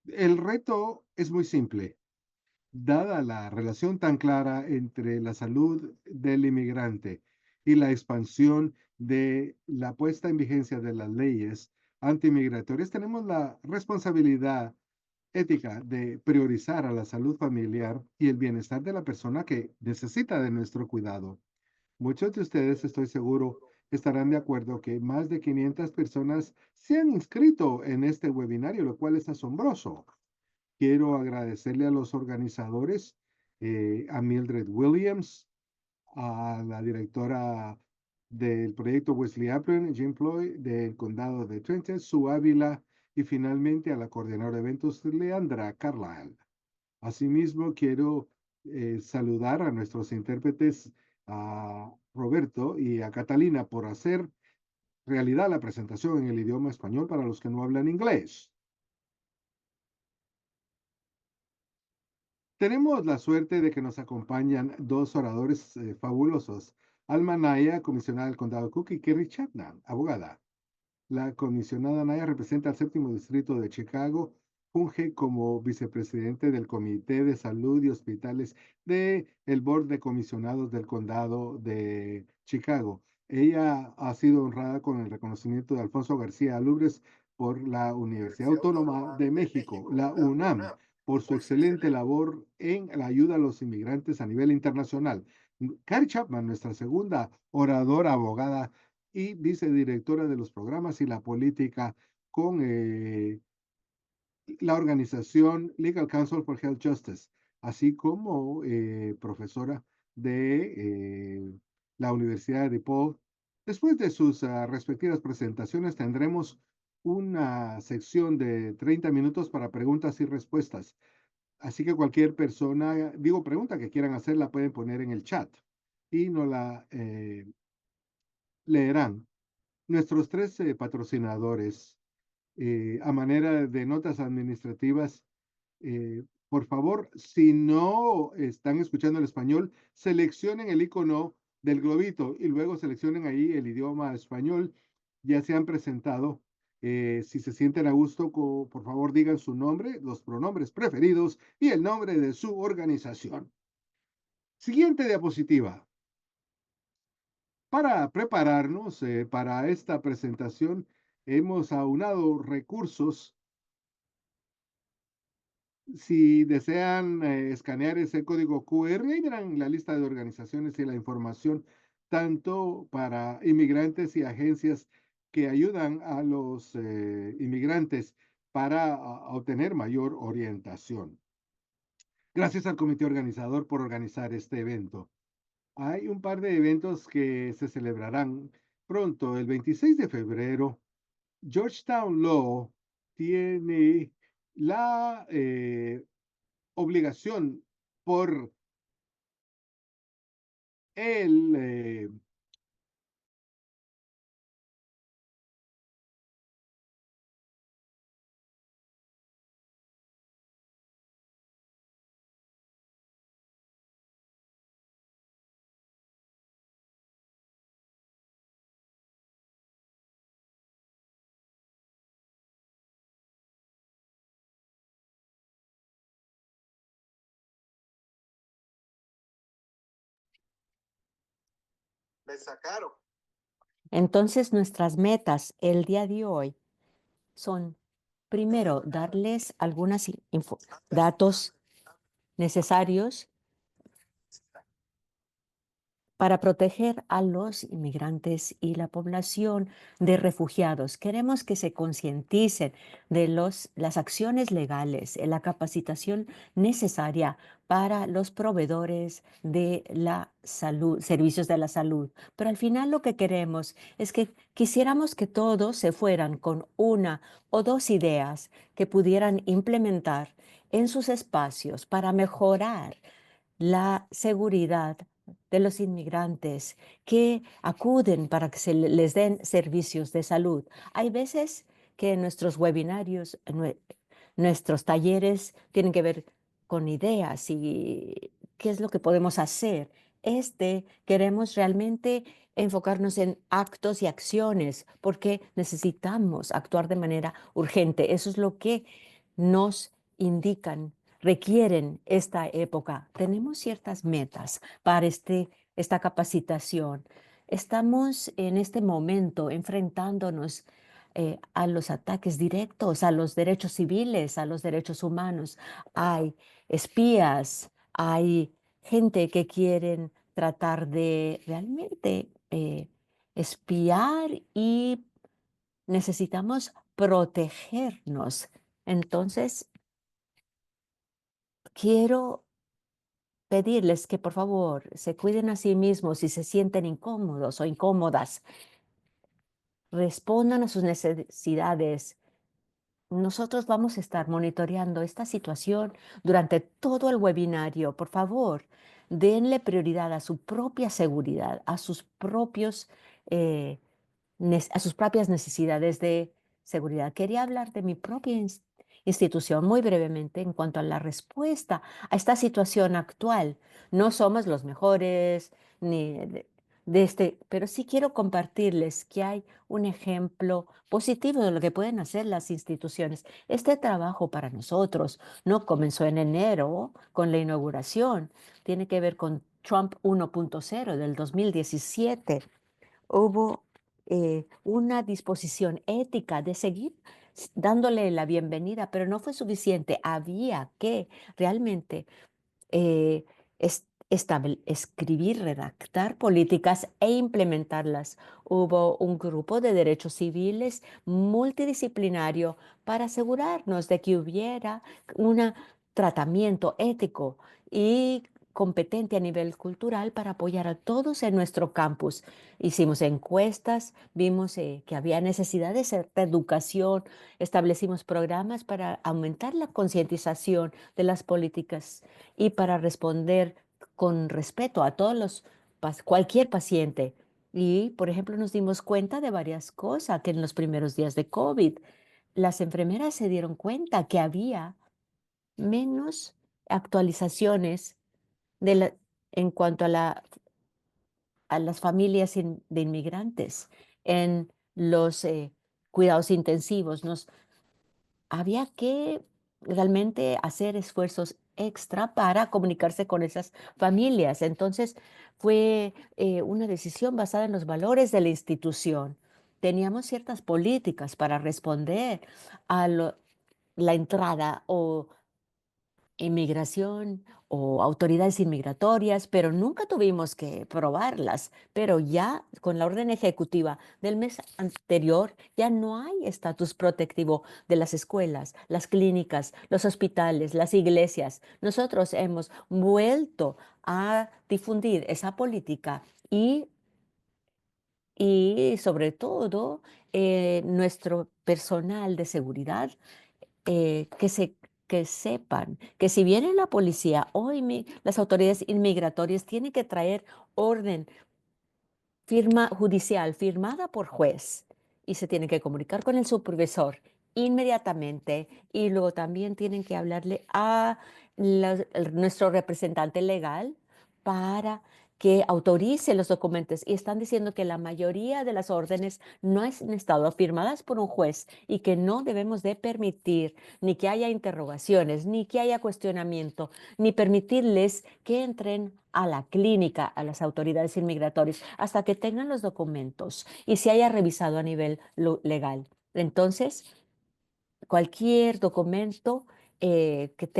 El reto es muy simple. Dada la relación tan clara entre la salud del inmigrante y la expansión de la puesta en vigencia de las leyes antimigratorias, tenemos la responsabilidad ética de priorizar a la salud familiar y el bienestar de la persona que necesita de nuestro cuidado. Muchos de ustedes, estoy seguro, estarán de acuerdo que más de 500 personas se han inscrito en este webinario, lo cual es asombroso. Quiero agradecerle a los organizadores, a Mildred Williams, a la directora del proyecto Wesley Apron, Jim Ploy, del condado de Trenton, Sue Ávila, y finalmente a la coordinadora de eventos, Leandra Carlisle. Asimismo, quiero saludar a nuestros intérpretes, a Roberto y a Catalina, por hacer realidad la presentación en el idioma español para los que no hablan inglés. Tenemos la suerte de que nos acompañan dos oradores fabulosos. Alma Naya, comisionada del condado de Cook, y Kerry Chapman, abogada. La comisionada Naya representa al séptimo distrito de Chicago, funge como vicepresidente del Comité de Salud y Hospitales del Board de Comisionados del Condado de Chicago. Ella ha sido honrada con el reconocimiento de Alfonso García Alubres por la Universidad Autónoma de México, la UNAM, por su excelente labor en la ayuda a los inmigrantes a nivel internacional. Carrie Chapman, nuestra segunda oradora abogada y vicedirectora de los programas y la política con la organización Legal Council for Health Justice, así como profesora de la Universidad de DePaul. Después de sus respectivas presentaciones, tendremos una sección de 30 minutos para preguntas y respuestas. Así que cualquier persona, digo, pregunta que quieran hacer, la pueden poner en el chat y nos la leerán. Nuestros tres patrocinadores, a manera de notas administrativas, por favor, si no están escuchando el español, seleccionen el icono del globito y luego seleccionen ahí el idioma español. Ya se han presentado. Si se sienten a gusto, por favor digan su nombre, los pronombres preferidos y el nombre de su organización. Siguiente diapositiva. Para prepararnos para esta presentación, hemos aunado recursos. Si desean escanear ese código QR, ahí verán la lista de organizaciones y la información, tanto para inmigrantes y agencias que ayudan a los inmigrantes para obtener mayor orientación. Gracias al comité organizador por organizar este evento. Hay un par de eventos que se celebrarán pronto. El 26 de febrero, Georgetown Law tiene la obligación por el Me sacaron. Entonces, nuestras metas el día de hoy son, primero, darles algunos datos necesarios para proteger a los inmigrantes y la población de refugiados. Queremos que se concienticen de las acciones legales, la capacitación necesaria para los proveedores de la salud, servicios de la salud. Pero al final lo que queremos es que quisiéramos que todos se fueran con una o dos ideas que pudieran implementar en sus espacios para mejorar la seguridad de los inmigrantes que acuden para que se les den servicios de salud. Hay veces que nuestros webinarios, nuestros talleres tienen que ver con ideas y qué es lo que podemos hacer. Queremos realmente enfocarnos en actos y acciones porque necesitamos actuar de manera urgente. Eso es lo que nos indican, requieren esta época. Tenemos ciertas metas para esta capacitación. Estamos en este momento enfrentándonos a los ataques directos, a los derechos civiles, a los derechos humanos. Hay espías, hay gente que quieren tratar de realmente espiar y necesitamos protegernos. Entonces, quiero pedirles que por favor se cuiden a sí mismos si se sienten incómodos o incómodas. Respondan a sus necesidades. Nosotros vamos a estar monitoreando esta situación durante todo el webinario. Por favor, denle prioridad a su propia seguridad, a sus propios a sus propias necesidades de seguridad. Quería hablar de mi propia institución muy brevemente en cuanto a la respuesta a esta situación actual. No somos los mejores ni pero sí quiero compartirles que hay un ejemplo positivo de lo que pueden hacer las instituciones. Este trabajo para nosotros no comenzó en enero con la inauguración, tiene que ver con Trump 1.0 del 2017. Hubo una disposición ética de seguir dándole la bienvenida, pero no fue suficiente. Había que realmente eh, escribir, redactar políticas e implementarlas. Hubo un grupo de derechos civiles multidisciplinario para asegurarnos de que hubiera un tratamiento ético y competente a nivel cultural para apoyar a todos en nuestro campus. Hicimos encuestas, vimos que había necesidad de cierta educación, establecimos programas para aumentar la concientización de las políticas y para responder con respeto a todos cualquier paciente. Y, por ejemplo, nos dimos cuenta de varias cosas que en los primeros días de COVID, las enfermeras se dieron cuenta que había menos actualizaciones de en cuanto a las familias de inmigrantes en los cuidados intensivos. Había que realmente hacer esfuerzos extra para comunicarse con esas familias. Entonces, fue una decisión basada en los valores de la institución. Teníamos ciertas políticas para responder a la entrada o inmigración o autoridades inmigratorias, pero nunca tuvimos que probarlas. Pero ya con la orden ejecutiva del mes anterior, ya no hay estatus protectivo de las escuelas, las clínicas, los hospitales, las iglesias. Nosotros hemos vuelto a difundir esa política y sobre todo nuestro personal de seguridad que que sepan que si viene la policía o las autoridades inmigratorias tienen que traer orden firma judicial firmada por juez y se tienen que comunicar con el supervisor inmediatamente y luego también tienen que hablarle a nuestro representante legal para que autorice los documentos. Y están diciendo que la mayoría de las órdenes no han estado firmadas por un juez y que no debemos de permitir ni que haya interrogaciones, ni que haya cuestionamiento, ni permitirles que entren a la clínica, a las autoridades inmigratorias, hasta que tengan los documentos y se haya revisado a nivel legal. Entonces, cualquier documento que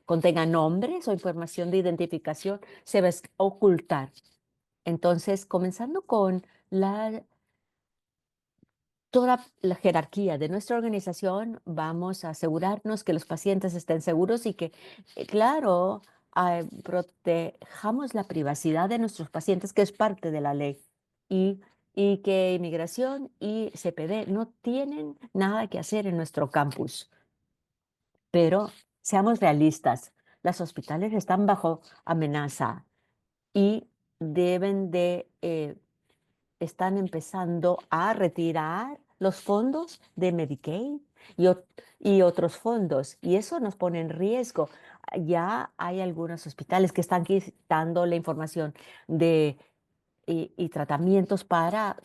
contenga nombres o información de identificación se va a ocultar. Entonces, comenzando con toda la jerarquía de nuestra organización, vamos a asegurarnos que los pacientes estén seguros y que, claro, protejamos la privacidad de nuestros pacientes, que es parte de la ley, y, y que inmigración y CPD no tienen nada que hacer en nuestro campus. Pero seamos realistas, los hospitales están bajo amenaza y deben de están empezando a retirar los fondos de Medicaid y otros fondos, y eso nos pone en riesgo. Ya hay algunos hospitales que están quitando la información y tratamientos para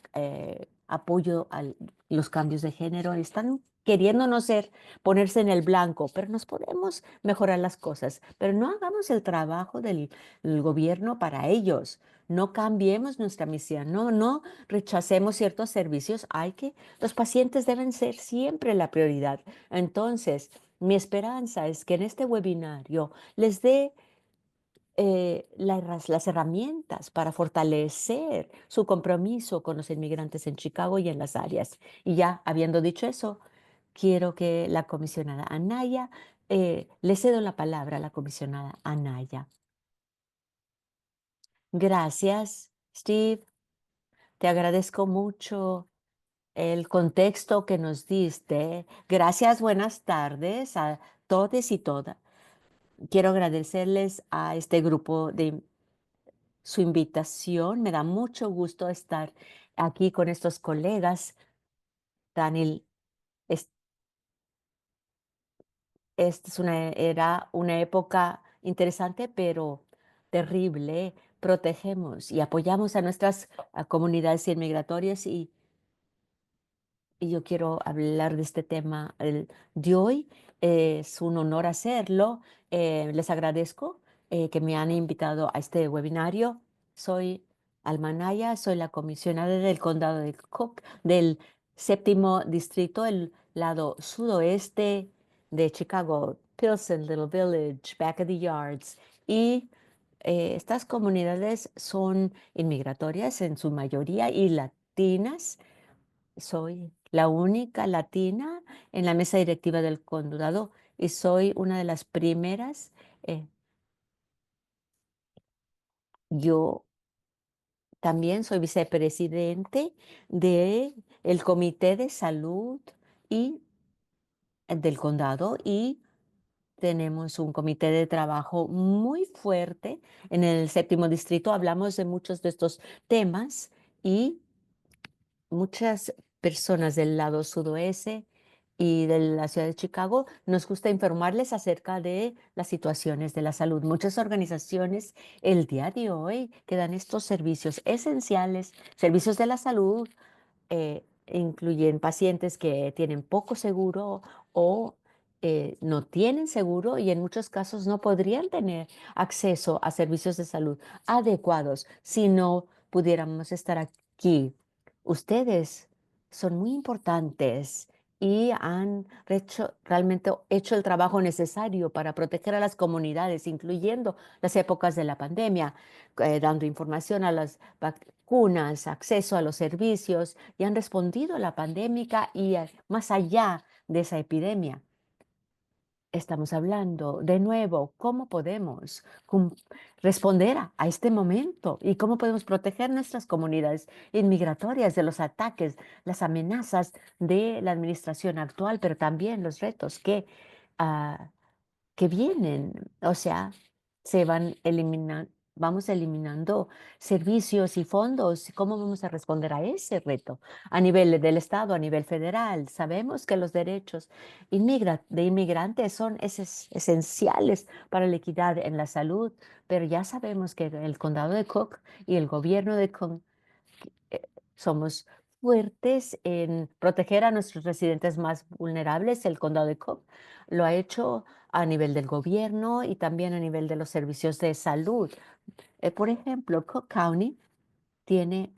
apoyo a los cambios de género. Están queriendo no ser, ponerse en el blanco, pero nos podemos mejorar las cosas. Pero no hagamos el trabajo del gobierno para ellos. No cambiemos nuestra misión, no rechacemos ciertos servicios. Los pacientes deben ser siempre la prioridad. Entonces, mi esperanza es que en este webinario les dé las herramientas para fortalecer su compromiso con los inmigrantes en Chicago y en las áreas. Y ya habiendo dicho eso, quiero que la comisionada Anaya, le cedo la palabra a la comisionada Anaya. Gracias, Steve. Te agradezco mucho el contexto que nos diste. Gracias, buenas tardes a todos y todas. Quiero agradecerles a este grupo de su invitación. Me da mucho gusto estar aquí con estos colegas. Daniel, es- esta era una época interesante, pero terrible. Protegemos y apoyamos a nuestras comunidades inmigratorias y yo quiero hablar de este tema de hoy. Es un honor hacerlo. Les agradezco que me han invitado a este webinario. Soy Almanaya, soy la comisionada del condado de Cook, del séptimo distrito, el lado sudoeste de Chicago, Pilsen, Little Village, Back of the Yards. Y estas comunidades son inmigratorias en su mayoría y latinas. Soy la única latina en la mesa directiva del condado y soy una de las primeras. eh, yo también soy vicepresidente de el Comité de Salud y del condado y tenemos un comité de trabajo muy fuerte en el séptimo distrito. Hablamos de muchos de estos temas y muchas personas del lado sudoeste y de la ciudad de Chicago nos gusta informarles acerca de las situaciones de la salud. Muchas organizaciones el día de hoy que dan estos servicios esenciales, servicios de la salud, incluyen pacientes que tienen poco seguro o no tienen seguro y en muchos casos no podrían tener acceso a servicios de salud adecuados si no pudiéramos estar aquí. Ustedes son muy importantes y han realmente hecho el trabajo necesario para proteger a las comunidades, incluyendo las épocas de la pandemia, dando información a las vacunas, acceso a los servicios y han respondido a la pandemia y más allá de esa epidemia. Estamos hablando de nuevo cómo podemos responder a este momento y cómo podemos proteger nuestras comunidades inmigratorias de los ataques, las amenazas de la administración actual, pero también los retos ah, que vienen. O sea, se van eliminando, vamos eliminando servicios y fondos. ¿Cómo vamos a responder a ese reto? A nivel del Estado, a nivel federal, sabemos que los derechos de inmigrantes son esenciales para la equidad en la salud, pero ya sabemos que el condado de Cook y el gobierno de Cook eh, somos fuertes en proteger a nuestros residentes más vulnerables. El condado de Cook lo ha hecho a nivel del gobierno y también a nivel de los servicios de salud. Por ejemplo, Cook County tiene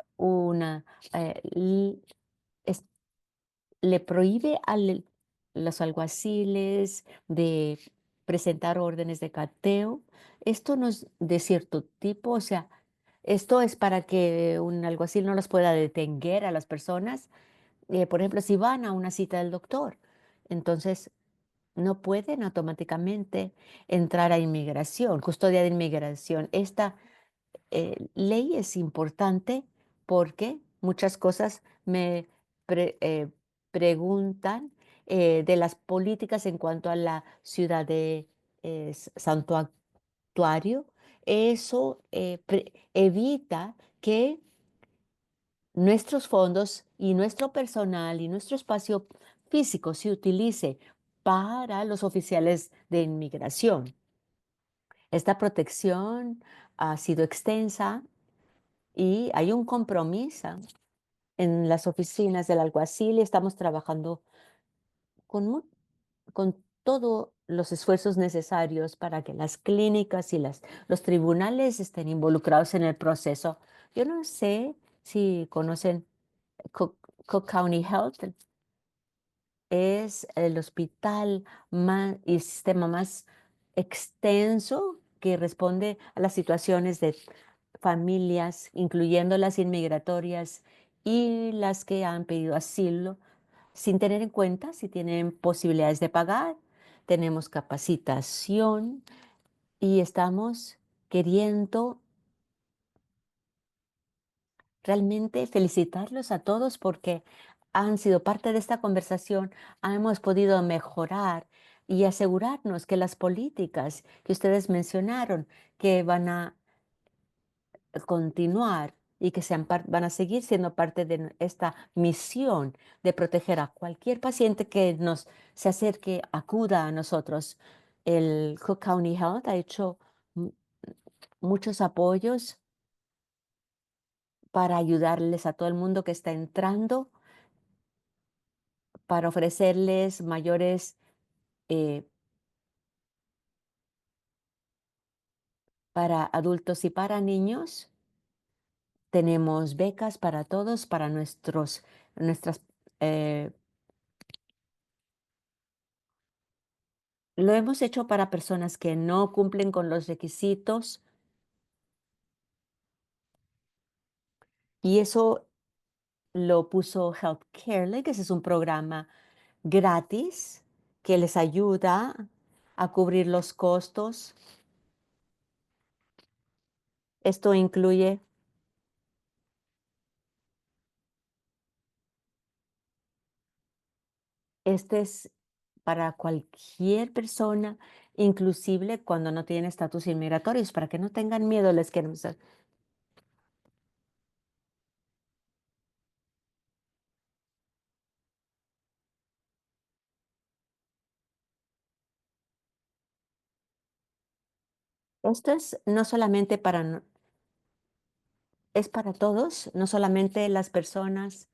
eh, l- es- le prohíbe a los alguaciles de presentar órdenes de cateo. Esto no es de cierto tipo, o sea, esto es para que un alguacil no los pueda detener a las personas. Por ejemplo, si van a una cita del doctor, entonces no pueden automáticamente entrar a inmigración, custodia de inmigración. Esta ley es importante porque muchas cosas me preguntan de las políticas en cuanto a la ciudad de santuario. Eso evita que nuestros fondos y nuestro personal y nuestro espacio físico se utilice para los oficiales de inmigración. Esta protección ha sido extensa y hay un compromiso en las oficinas del alguacil y estamos trabajando con, con todos los esfuerzos necesarios para que las clínicas y los tribunales estén involucrados en el proceso. Yo no sé si conocen Cook, Cook County Health, es el hospital más y el sistema más extenso que responde a las situaciones de familias, incluyendo las inmigratorias y las que han pedido asilo, sin tener en cuenta si tienen posibilidades de pagar. Tenemos capacitación y estamos queriendo realmente felicitarlos a todos porque han sido parte de esta conversación, hemos podido mejorar y asegurarnos que las políticas que ustedes mencionaron, que van a continuar y que van a seguir siendo parte de esta misión de proteger a cualquier paciente que nos se acerque, acuda a nosotros. El Cook County Health ha hecho mu- muchos apoyos para ayudarles a todo el mundo que está entrando, para ofrecerles mayores, eh, para adultos y para niños. Tenemos becas para todos, para nuestras, eh, lo hemos hecho para personas que no cumplen con los requisitos y eso lo puso Health Care League, ese es un programa gratis que les ayuda a cubrir los costos. Esto incluye Este es para cualquier persona, inclusive cuando no tiene estatus inmigratorios, para que no tengan miedo, les queremos dar. Esto es no solamente es para todos, no solamente las personas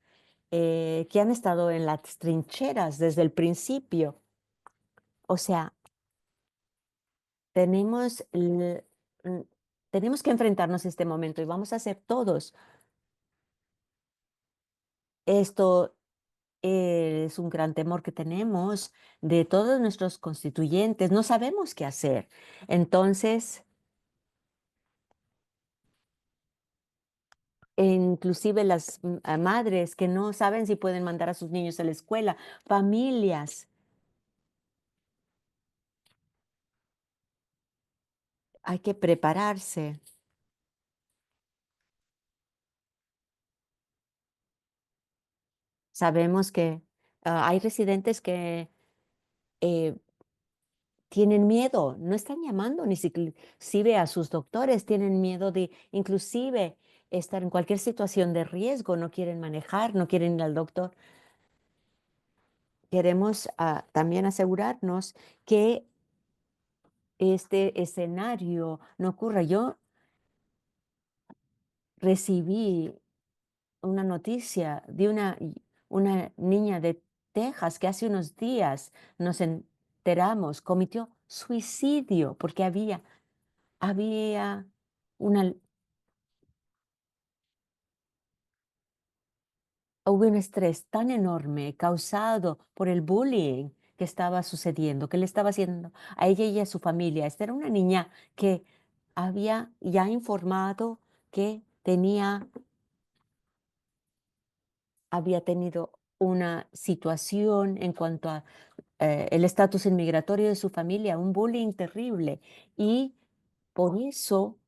que han estado en las trincheras desde el principio. O sea, tenemos, mm, tenemos que enfrentarnos a este momento y vamos a hacer todos. Esto es un gran temor que tenemos de todos nuestros constituyentes. No sabemos qué hacer. Entonces, inclusive las madres que no saben si pueden mandar a sus niños a la escuela, familias, hay que prepararse. Sabemos que hay residentes que eh, tienen miedo, no están llamando ni siquiera a sus doctores, tienen miedo de inclusive estar en cualquier situación de riesgo, no quieren manejar, no quieren ir al doctor. Queremos también asegurarnos que este escenario no ocurra. Yo recibí una noticia de una niña de Texas que hace unos días nos enteramos, cometió suicidio porque había una, hubo un estrés tan enorme causado por el bullying que estaba sucediendo, que le estaba haciendo a ella y a su familia. Esta era una niña que había ya informado que había tenido una situación en cuanto a el estatus inmigratorio de su familia, un bullying terrible. Y por eso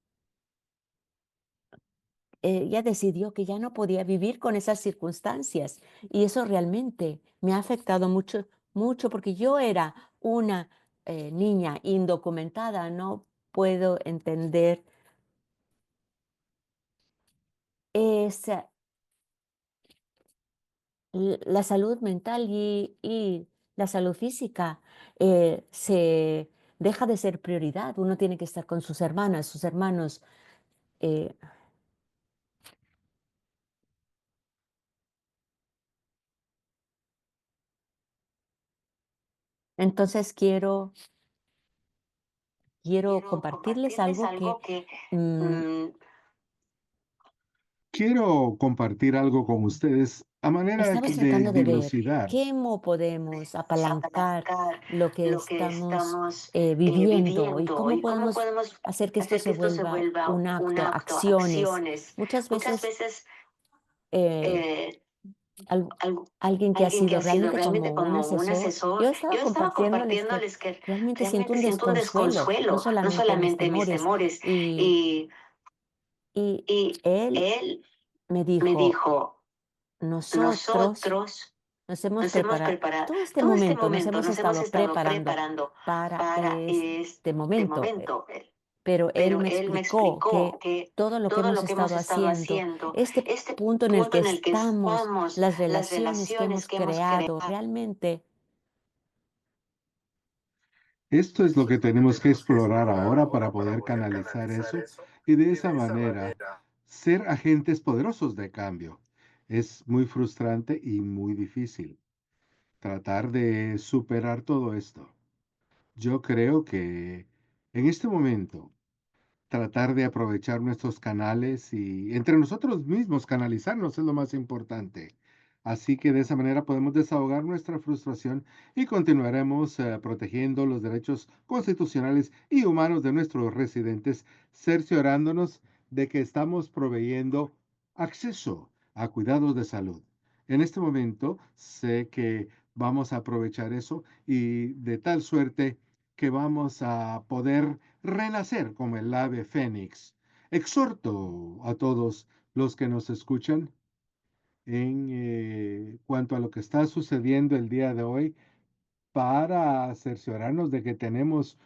ella decidió que ya no podía vivir con esas circunstancias. Y eso realmente me ha afectado mucho, mucho, porque yo era una niña indocumentada, no puedo entender esa, la salud mental y la salud física se deja de ser prioridad. Uno tiene que estar con sus hermanas, sus hermanos. eh, Entonces quiero compartirles algo que, mm, Quiero compartir algo con ustedes a manera estamos de tratando de ver dilucidar. cómo podemos apalancar lo que estamos viviendo y cómo podemos hacer que esto se vuelva un acto, acciones. Muchas veces eh, al- alguien que ha sido realmente como un asesor, yo estaba compartiéndoles que realmente siento un desconsuelo, no solamente mis temores, y, y él me dijo, nosotros nos hemos preparado, todo este momento nos hemos estado preparando para este momento, pero él me explicó que todo lo que hemos estado haciendo, este punto en el que estamos, las relaciones que hemos creado, realmente Esto es lo que tenemos que explorar ahora para poder canalizar eso y de esa manera ser agentes poderosos de cambio. Es muy frustrante y muy difícil tratar de superar todo esto. Yo creo que en este momento tratar de aprovechar nuestros canales y entre nosotros mismos canalizarnos es lo más importante. Así que de esa manera podemos desahogar nuestra frustración y continuaremos protegiendo los derechos constitucionales y humanos de nuestros residentes, cerciorándonos de que estamos proveyendo acceso a cuidados de salud. En este momento sé que vamos a aprovechar eso y de tal suerte que vamos a poder renacer como el ave fénix. Exhorto a todos los que nos escuchan en cuanto a lo que está sucediendo el día de hoy para cerciorarnos de que tenemos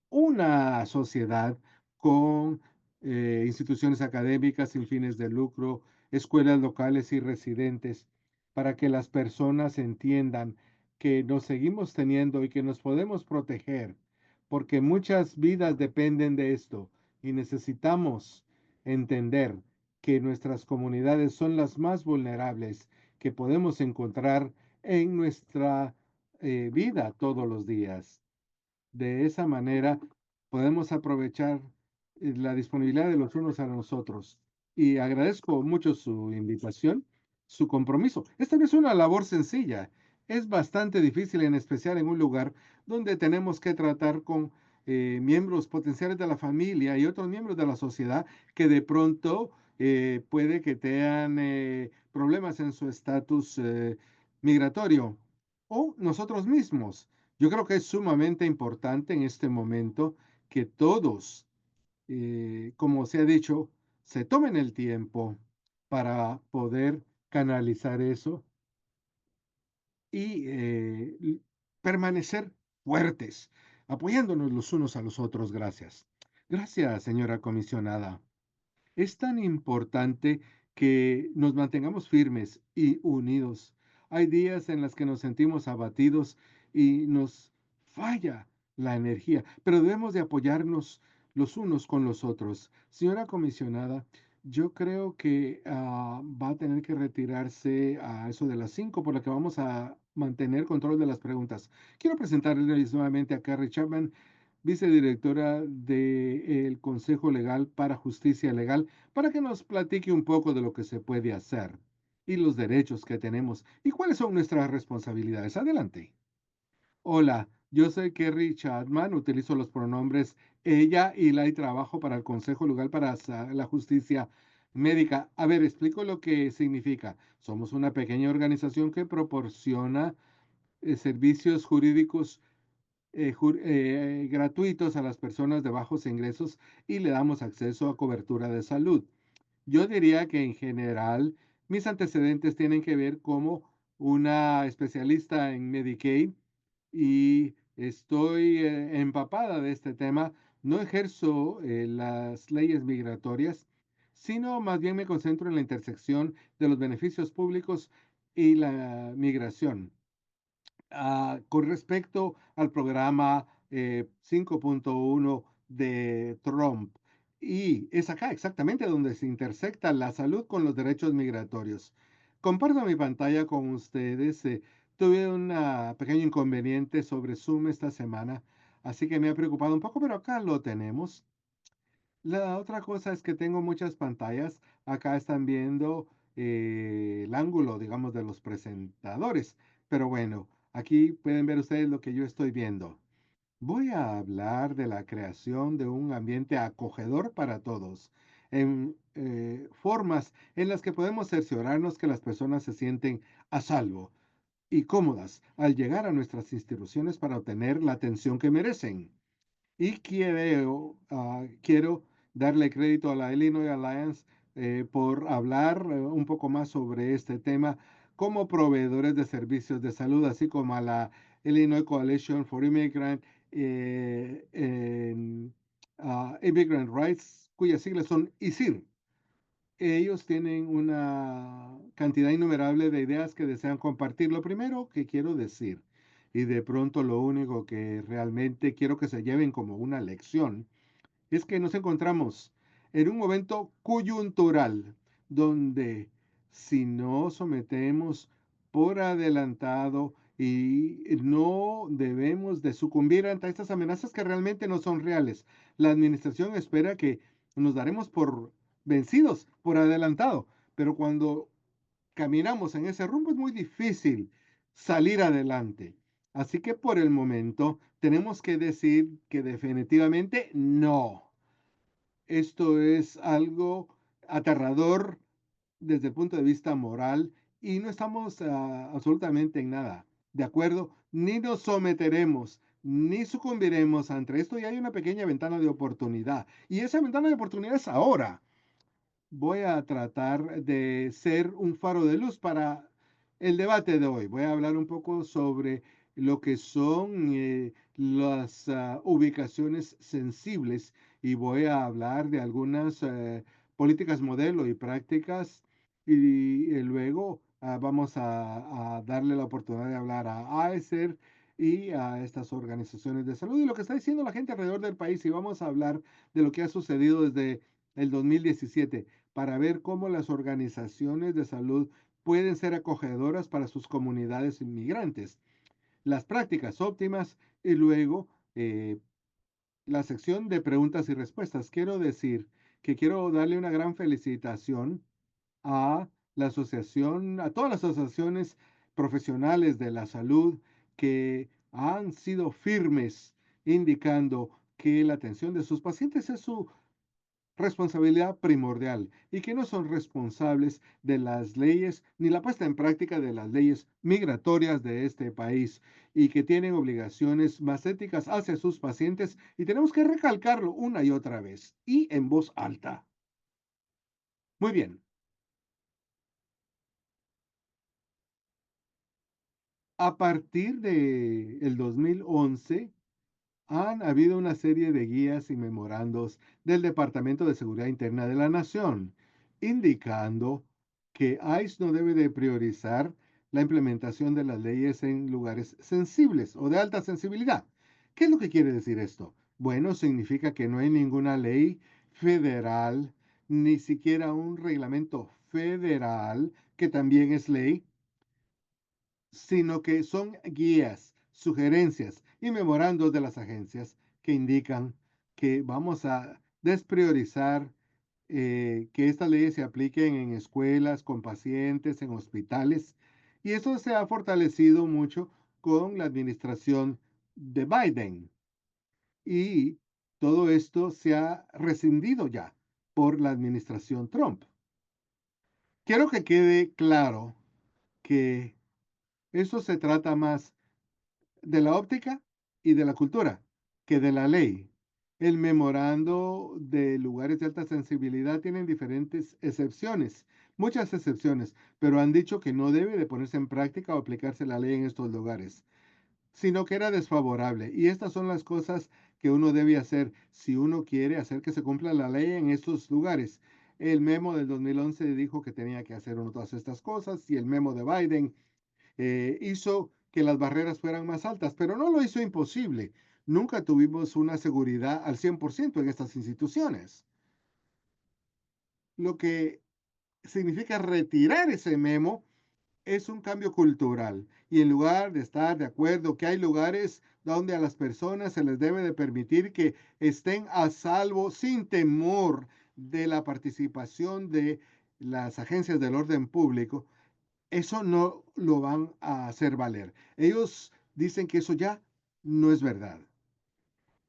una sociedad con instituciones académicas sin fines de lucro, escuelas locales y residentes, para que las personas entiendan que nos seguimos teniendo y que nos podemos proteger, porque muchas vidas dependen de esto y necesitamos entender que nuestras comunidades son las más vulnerables que podemos encontrar en nuestra vida todos los días. De esa manera podemos aprovechar la disponibilidad de los unos a los otros. Y agradezco mucho su invitación, su compromiso. Esta no es una labor sencilla, es bastante difícil, en especial en un lugar donde tenemos que tratar con miembros potenciales de la familia y otros miembros de la sociedad que de pronto puede que tengan problemas en su estatus migratorio o nosotros mismos. Yo creo que es sumamente importante en este momento que todos, como se ha dicho, se tomen el tiempo para poder canalizar eso y permanecer fuertes, apoyándonos los unos a los otros. Gracias. Gracias, señora comisionada. Es tan importante que nos mantengamos firmes y unidos. Hay días en los que nos sentimos abatidos y nos falla la energía, pero debemos de apoyarnos los unos con los otros. Señora comisionada, yo creo que va a tener que retirarse a eso de las 5, por lo que vamos a mantener control de las preguntas. Quiero presentarles nuevamente a Carrie Chapman, vicedirectora del Consejo Legal para Justicia Legal, para que nos platique un poco de lo que se puede hacer y los derechos que tenemos y cuáles son nuestras responsabilidades. Adelante. Hola, yo soy Kerry Chapman, utilizo los pronombres ella y la y trabajo para el Consejo Legal para la Justicia Médica. A ver, explico lo que significa. Somos una pequeña organización que proporciona servicios jurídicos gratuitos a las personas de bajos ingresos y le damos acceso a cobertura de salud. Yo diría que en general mis antecedentes tienen que ver como una especialista en Medicaid y estoy empapada de este tema. No ejerzo las leyes migratorias, sino más bien me concentro en la intersección de los beneficios públicos y la migración. Con respecto al programa 5.1 de Trump. Y es acá exactamente donde se intersecta la salud con los derechos migratorios. Comparto mi pantalla con ustedes. Tuve un pequeño inconveniente sobre Zoom esta semana, así que me ha preocupado un poco, pero acá lo tenemos. La otra cosa es que tengo muchas pantallas. Acá están viendo el ángulo, digamos, de los presentadores. Pero bueno, aquí pueden ver ustedes lo que yo estoy viendo. Voy a hablar de la creación de un ambiente acogedor para todos, en formas en las que podemos cerciorarnos que las personas se sienten a salvo y cómodas al llegar a nuestras instituciones para obtener la atención que merecen. Y quiero darle crédito a la Illinois Alliance por hablar un poco más sobre este tema como proveedores de servicios de salud, así como a la Illinois Coalition for Immigrant Rights, cuyas siglas son ISIR. Ellos tienen una cantidad innumerable de ideas que desean compartir. Lo primero que quiero decir, y de pronto lo único que realmente quiero que se lleven como una lección, es que nos encontramos en un momento coyuntural donde si no sometemos por adelantado y no debemos de sucumbir ante estas amenazas que realmente no son reales. La administración espera que nos daremos por vencidos, por adelantado, pero cuando caminamos en ese rumbo es muy difícil salir adelante. Así que por el momento tenemos que decir que definitivamente no. Esto es algo aterrador desde el punto de vista moral y no estamos absolutamente en nada de acuerdo, ni nos someteremos, ni sucumbiremos ante esto y hay una pequeña ventana de oportunidad. Y esa ventana de oportunidad es ahora. Voy a tratar de ser un faro de luz para el debate de hoy. Voy a hablar un poco sobre lo que son las ubicaciones sensibles y voy a hablar de algunas políticas modelo y prácticas y luego vamos a darle la oportunidad de hablar a AESER y a estas organizaciones de salud y lo que está diciendo la gente alrededor del país y vamos a hablar de lo que ha sucedido desde el 2017 para ver cómo las organizaciones de salud pueden ser acogedoras para sus comunidades inmigrantes, las prácticas óptimas y luego la sección de preguntas y respuestas. Quiero decir que quiero darle una gran felicitación a la asociación, a todas las asociaciones profesionales de la salud que han sido firmes indicando que la atención de sus pacientes es su responsabilidad primordial y que no son responsables de las leyes ni la puesta en práctica de las leyes migratorias de este país y que tienen obligaciones más éticas hacia sus pacientes y tenemos que recalcarlo una y otra vez y en voz alta. Muy bien, a partir de el 2011 han habido una serie de guías y memorandos del Departamento de Seguridad Interna de la Nación, indicando que ICE no debe de priorizar la implementación de las leyes en lugares sensibles o de alta sensibilidad. ¿Qué es lo que quiere decir esto? Bueno, significa que no hay ninguna ley federal, ni siquiera un reglamento federal, que también es ley, sino que son guías, sugerencias y memorandos de las agencias que indican que vamos a despriorizar que estas leyes se apliquen en escuelas, con pacientes, en hospitales. Y eso se ha fortalecido mucho con la administración de Biden. Y todo esto se ha rescindido ya por la administración Trump. Quiero que quede claro que eso se trata más de la óptica y de la cultura que de la ley. El memorando de lugares de alta sensibilidad tienen diferentes excepciones, muchas excepciones, pero han dicho que no debe de ponerse en práctica o aplicarse la ley en estos lugares, sino que era desfavorable. Y estas son las cosas que uno debe hacer si uno quiere hacer que se cumpla la ley en estos lugares. El memo del 2011 dijo que tenía que hacer uno todas estas cosas y el memo de Biden hizo que las barreras fueran más altas, pero no lo hizo imposible. Nunca tuvimos una seguridad al 100% en estas instituciones, lo que significa retirar ese memo es un cambio cultural y en lugar de estar de acuerdo que hay lugares donde a las personas se les debe de permitir que estén a salvo sin temor de la participación de las agencias del orden público, eso no lo van a hacer valer. Ellos dicen que eso ya no es verdad.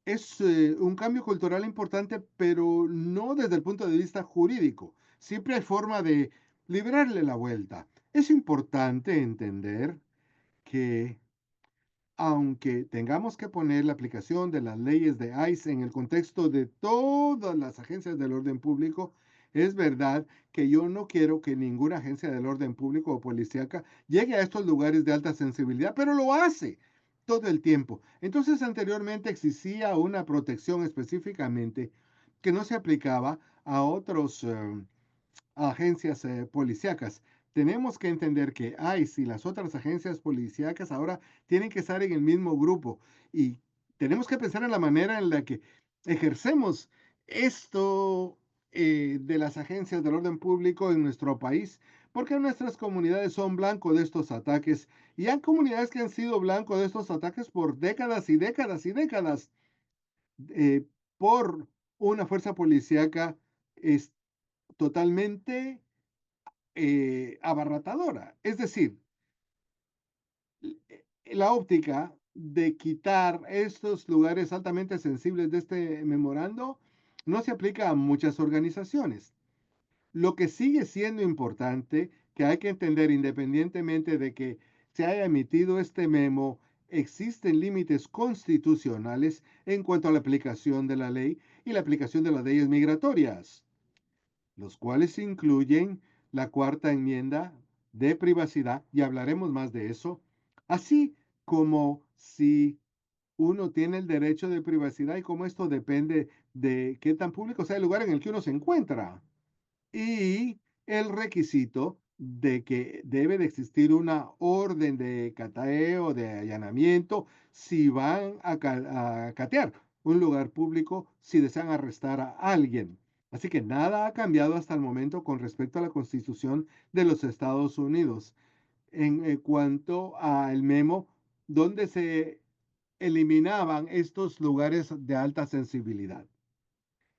Es un cambio cultural importante, pero no desde el punto de vista jurídico. Siempre hay forma de librarle la vuelta. Es importante entender que aunque tengamos que poner la aplicación de las leyes de ICE en el contexto de todas las agencias del orden público, es verdad que yo no quiero que ninguna agencia del orden público o policíaca llegue a estos lugares de alta sensibilidad, pero lo hace todo el tiempo. Entonces, anteriormente existía una protección específicamente que no se aplicaba a otros agencias policíacas. Tenemos que entender que ICE y las otras agencias policíacas ahora tienen que estar en el mismo grupo y tenemos que pensar en la manera en la que ejercemos esto de las agencias del orden público en nuestro país, porque nuestras comunidades son blanco de estos ataques y hay comunidades que han sido blanco de estos ataques por décadas y décadas y décadas eh, por una fuerza policíaca es totalmente abarratadora. Es decir, la óptica de quitar estos lugares altamente sensibles de este memorando no se aplica a muchas organizaciones. Lo que sigue siendo importante, que hay que entender independientemente de que se haya emitido este memo, existen límites constitucionales en cuanto a la aplicación de la ley y la aplicación de las leyes migratorias, los cuales incluyen la cuarta enmienda de privacidad, y hablaremos más de eso, así como si uno tiene el derecho de privacidad y cómo esto depende de qué tan público sea el lugar en el que uno se encuentra y el requisito de que debe de existir una orden de cateo, de allanamiento, si van a catear un lugar público, si desean arrestar a alguien. Así que nada ha cambiado hasta el momento con respecto a la Constitución de los Estados Unidos en cuanto al memo donde se eliminaban estos lugares de alta sensibilidad.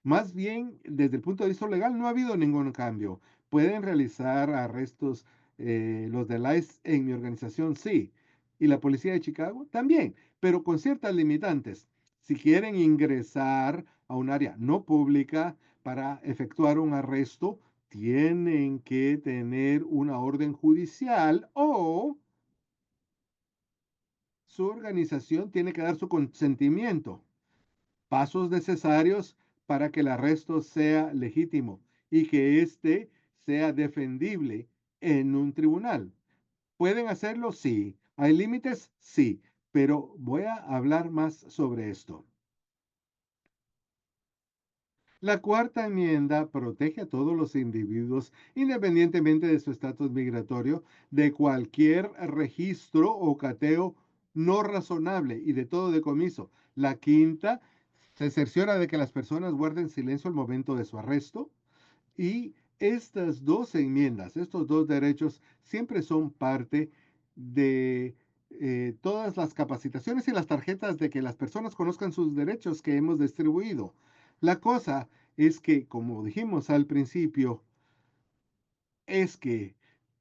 Más bien, desde el punto de vista legal, no ha habido ningún cambio. Pueden realizar arrestos los del ICE en mi organización, sí. Y la policía de Chicago también, pero con ciertas limitantes. Si quieren ingresar a un área no pública para efectuar un arresto, tienen que tener una orden judicial o su organización tiene que dar su consentimiento, pasos necesarios para que el arresto sea legítimo y que éste sea defendible en un tribunal. ¿Pueden hacerlo? Sí. ¿Hay límites? Sí. Pero voy a hablar más sobre esto. La cuarta enmienda protege a todos los individuos, independientemente de su estatus migratorio, de cualquier registro o cateo no razonable y de todo decomiso. La quinta se cerciora de que las personas guarden silencio al momento de su arresto y estas dos enmiendas, estos dos derechos, siempre son parte de todas las capacitaciones y las tarjetas de que las personas conozcan sus derechos que hemos distribuido. La cosa es que, como dijimos al principio, es que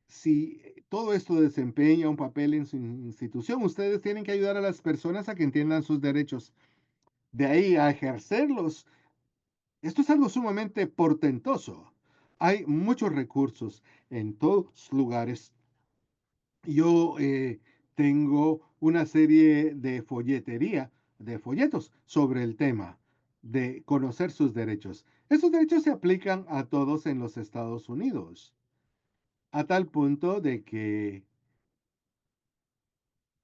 si todo esto desempeña un papel en su institución, ustedes tienen que ayudar a las personas a que entiendan sus derechos. De ahí a ejercerlos, esto es algo sumamente portentoso. Hay muchos recursos en todos lugares. Yo tengo una serie de folletería, de folletos sobre el tema de conocer sus derechos. Esos derechos se aplican a todos en los Estados Unidos, a tal punto de que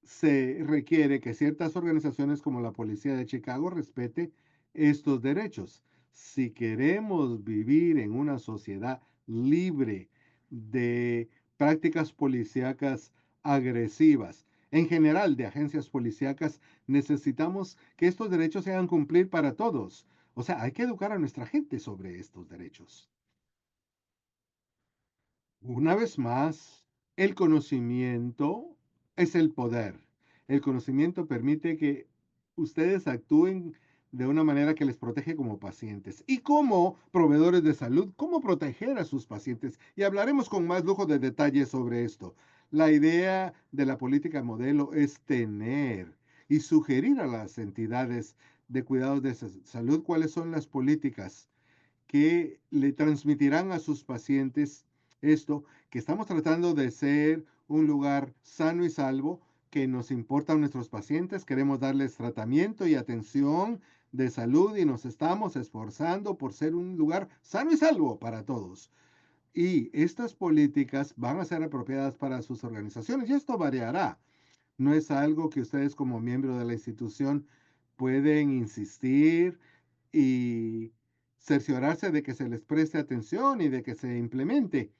se requiere que ciertas organizaciones como la Policía de Chicago respete estos derechos. Si queremos vivir en una sociedad libre de prácticas policíacas agresivas, en general de agencias policíacas, necesitamos que estos derechos se hagan cumplir para todos. O sea, hay que educar a nuestra gente sobre estos derechos. Una vez más, El conocimiento es el poder. El conocimiento permite que ustedes actúen de una manera que les protege como pacientes y como proveedores de salud, cómo proteger a sus pacientes. Y hablaremos con más lujo de detalles sobre esto. La idea de la política modelo es tener y sugerir a las entidades de cuidados de salud cuáles son las políticas que le transmitirán a sus pacientes esto, que estamos tratando de ser un lugar sano y salvo, que nos importan nuestros pacientes, queremos darles tratamiento y atención de salud y nos estamos esforzando por ser un lugar sano y salvo para todos. Y estas políticas van a ser apropiadas para sus organizaciones y esto variará. No es algo que ustedes como miembro de la institución pueden insistir y cerciorarse de que se les preste atención y de que se implemente,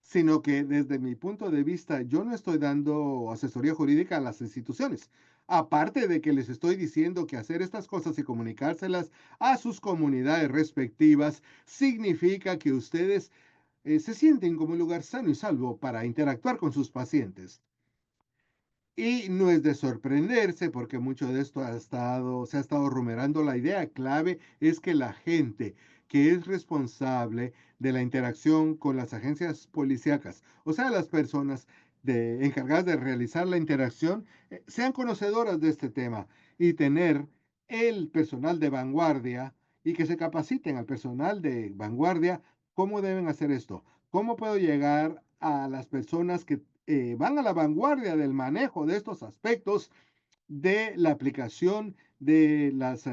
sino que desde mi punto de vista yo no estoy dando asesoría jurídica a las instituciones. Aparte de que les estoy diciendo que hacer estas cosas y comunicárselas a sus comunidades respectivas significa que ustedes se sienten como un lugar sano y salvo para interactuar con sus pacientes. Y no es de sorprenderse porque mucho de esto se ha estado rumoreando. La idea clave es que la gente que es responsable de la interacción con las agencias policíacas, o sea, las personas encargadas de realizar la interacción, sean conocedoras de este tema y tener el personal de vanguardia y que se capaciten al personal de vanguardia cómo deben hacer esto, cómo puedo llegar a las personas que van a la vanguardia del manejo de estos aspectos de la aplicación de las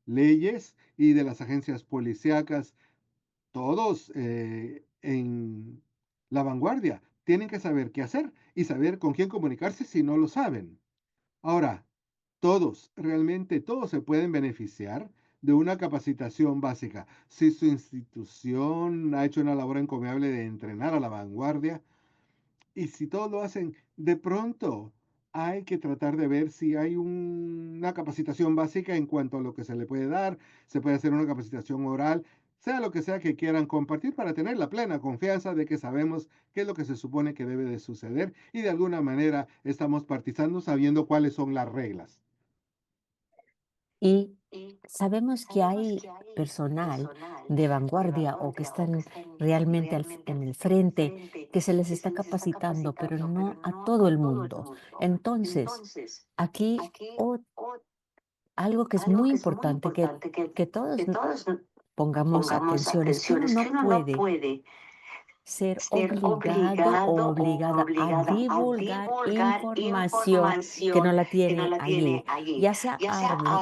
leyes y de las agencias policíacas, todos en la vanguardia. Tienen que saber qué hacer y saber con quién comunicarse si no lo saben. Ahora, todos, realmente todos se pueden beneficiar de una capacitación básica. Si su institución ha hecho una labor encomiable de entrenar a la vanguardia, y si todos lo hacen, de pronto hay que tratar de ver si hay una capacitación básica en cuanto a lo que se le puede dar, se puede hacer una capacitación oral, sea lo que sea que quieran compartir para tener la plena confianza de que sabemos qué es lo que se supone que debe de suceder y de alguna manera estamos participando sabiendo cuáles son las reglas. Y sabemos que hay personal de vanguardia o que están realmente en el frente que se les está capacitando, pero no a todo el mundo. Entonces, aquí algo que es muy importante que todos pongamos atención es que uno no puede ser obligado o obligada a divulgar información que no la tiene allí, ya sea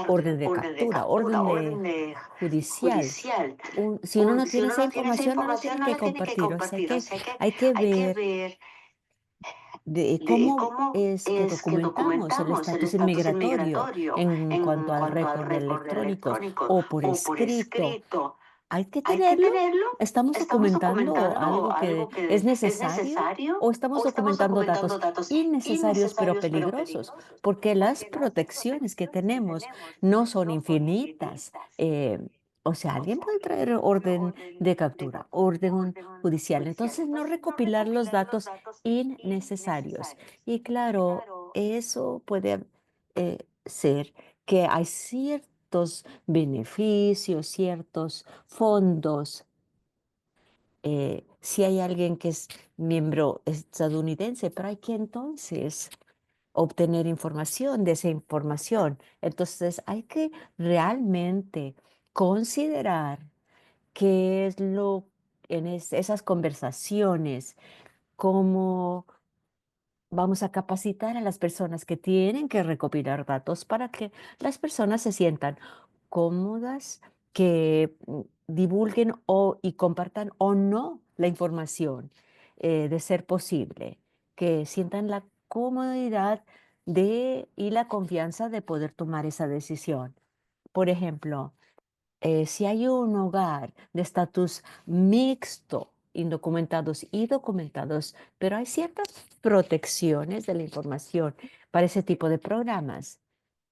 orden de captura, orden de judicial. Si uno no tiene esa información, no la tiene que compartir. O sea que hay que ver de cómo es que documentamos el estatus inmigratorio en cuanto al récord de electrónicos o por escrito. ¿Hay que tenerlo? ¿Estamos documentando algo que es necesario o estamos documentando datos innecesarios pero peligrosos? Porque las protecciones que tenemos no son infinitas. O sea, alguien puede traer orden de captura, orden judicial. Entonces, no recopilar los datos innecesarios. Y claro, eso puede ser que hay ciertos beneficios, ciertos fondos. Si hay alguien que es miembro estadounidense, pero hay que entonces obtener información de esa información. Entonces hay que realmente considerar qué es lo en esas conversaciones, cómo vamos a capacitar a las personas que tienen que recopilar datos para que las personas se sientan cómodas, que divulguen y compartan o no la información, de ser posible, que sientan la comodidad y la confianza de poder tomar esa decisión. Por ejemplo, si hay un hogar de estatus mixto, indocumentados y documentados, pero hay ciertas protecciones de la información para ese tipo de programas,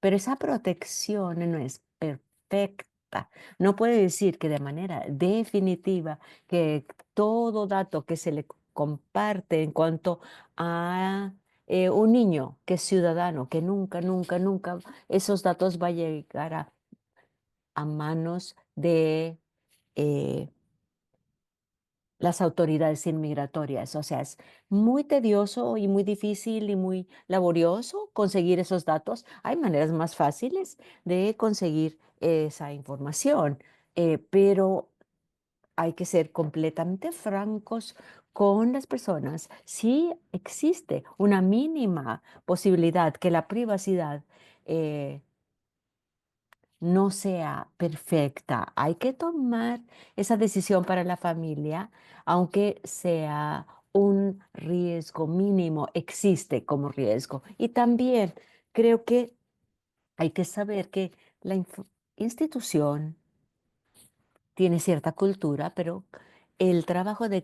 pero esa protección no es perfecta. No puede decir que de manera definitiva que todo dato que se le comparte en cuanto a un niño que es ciudadano, que nunca, nunca, nunca esos datos va a llegar a manos de eh, las autoridades inmigratorias. O sea, es muy tedioso y muy difícil y muy laborioso conseguir esos datos. Hay maneras más fáciles de conseguir esa información, pero hay que ser completamente francos con las personas. Si existe una mínima posibilidad que la privacidad eh, no sea perfecta. Hay que tomar esa decisión para la familia, aunque sea un riesgo mínimo, existe como riesgo. Y también creo que hay que saber que la institución tiene cierta cultura, pero el trabajo de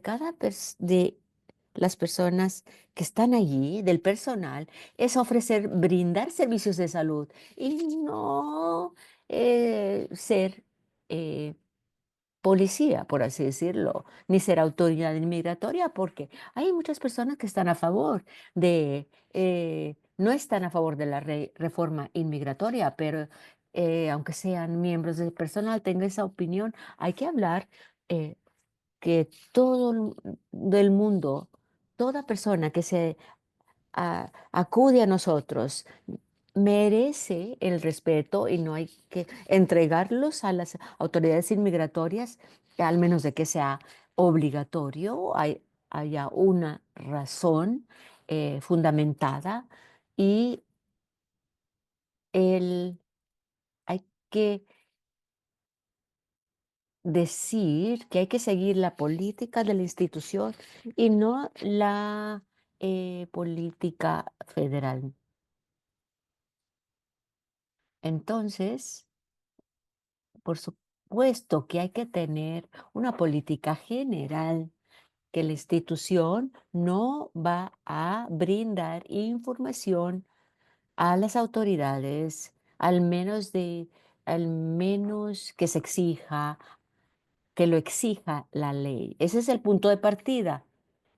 de las personas que están allí, del personal, es brindar servicios de salud y no ser eh, policía, por así decirlo, ni ser autoridad inmigratoria, porque hay muchas personas que están a favor no están a favor de la reforma inmigratoria, pero aunque sean miembros del personal, tengan esa opinión, hay que hablar eh, que del mundo, toda persona que se acude a nosotros, merece el respeto y no hay que entregarlos a las autoridades inmigratorias, al menos de que sea obligatorio, haya una razón fundamentada y el, hay que decir que hay que seguir la política de la institución y no la política federal. Entonces, por supuesto que hay que tener una política general que la institución no va a brindar información a las autoridades, al menos que se exija, que lo exija la ley. Ese es el punto de partida.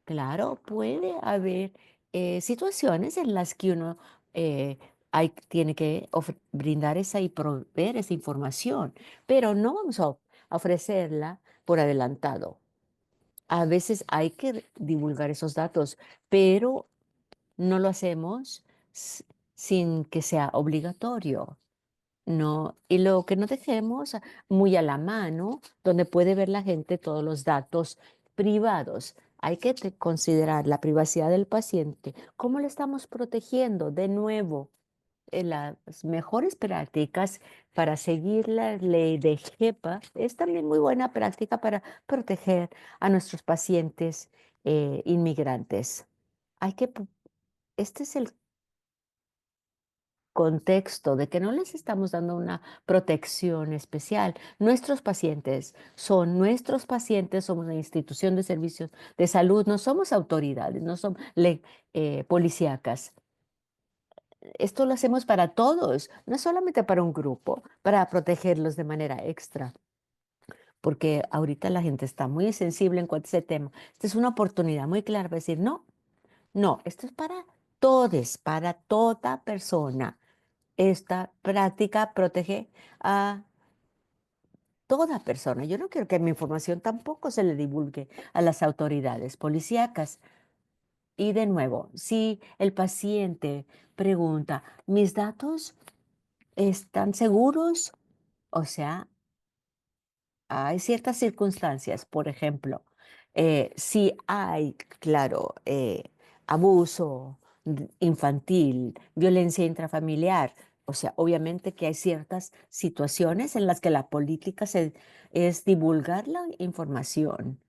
Claro, puede haber situaciones en las que uno tiene que brindar esa y proveer esa información, pero no vamos a ofrecerla por adelantado. A veces hay que divulgar esos datos, pero no lo hacemos sin que sea obligatorio. No, y lo que no dejemos muy a la mano, donde puede ver la gente todos los datos privados. Hay que considerar la privacidad del paciente. ¿Cómo le estamos protegiendo? De nuevo, las mejores prácticas para seguir la ley de HIPAA es también muy buena práctica para proteger a nuestros pacientes inmigrantes. Hay que, este es el contexto de que no les estamos dando una protección especial. Nuestros pacientes son nuestros pacientes, somos una institución de servicios de salud, no somos autoridades, no somos policíacas. Esto lo hacemos para todos, no solamente para un grupo, para protegerlos de manera extra, porque ahorita la gente está muy sensible en cuanto a ese tema. Esta es una oportunidad muy clara para decir, no, no, esto es para todos, para toda persona. Esta práctica protege a toda persona. Yo no quiero que mi información tampoco se le divulgue a las autoridades policíacas. Y de nuevo, si el paciente pregunta, ¿mis datos están seguros? O sea, hay ciertas circunstancias, por ejemplo, si hay, claro, abuso infantil, violencia intrafamiliar, o sea, obviamente que hay ciertas situaciones en las que la política es divulgar la información.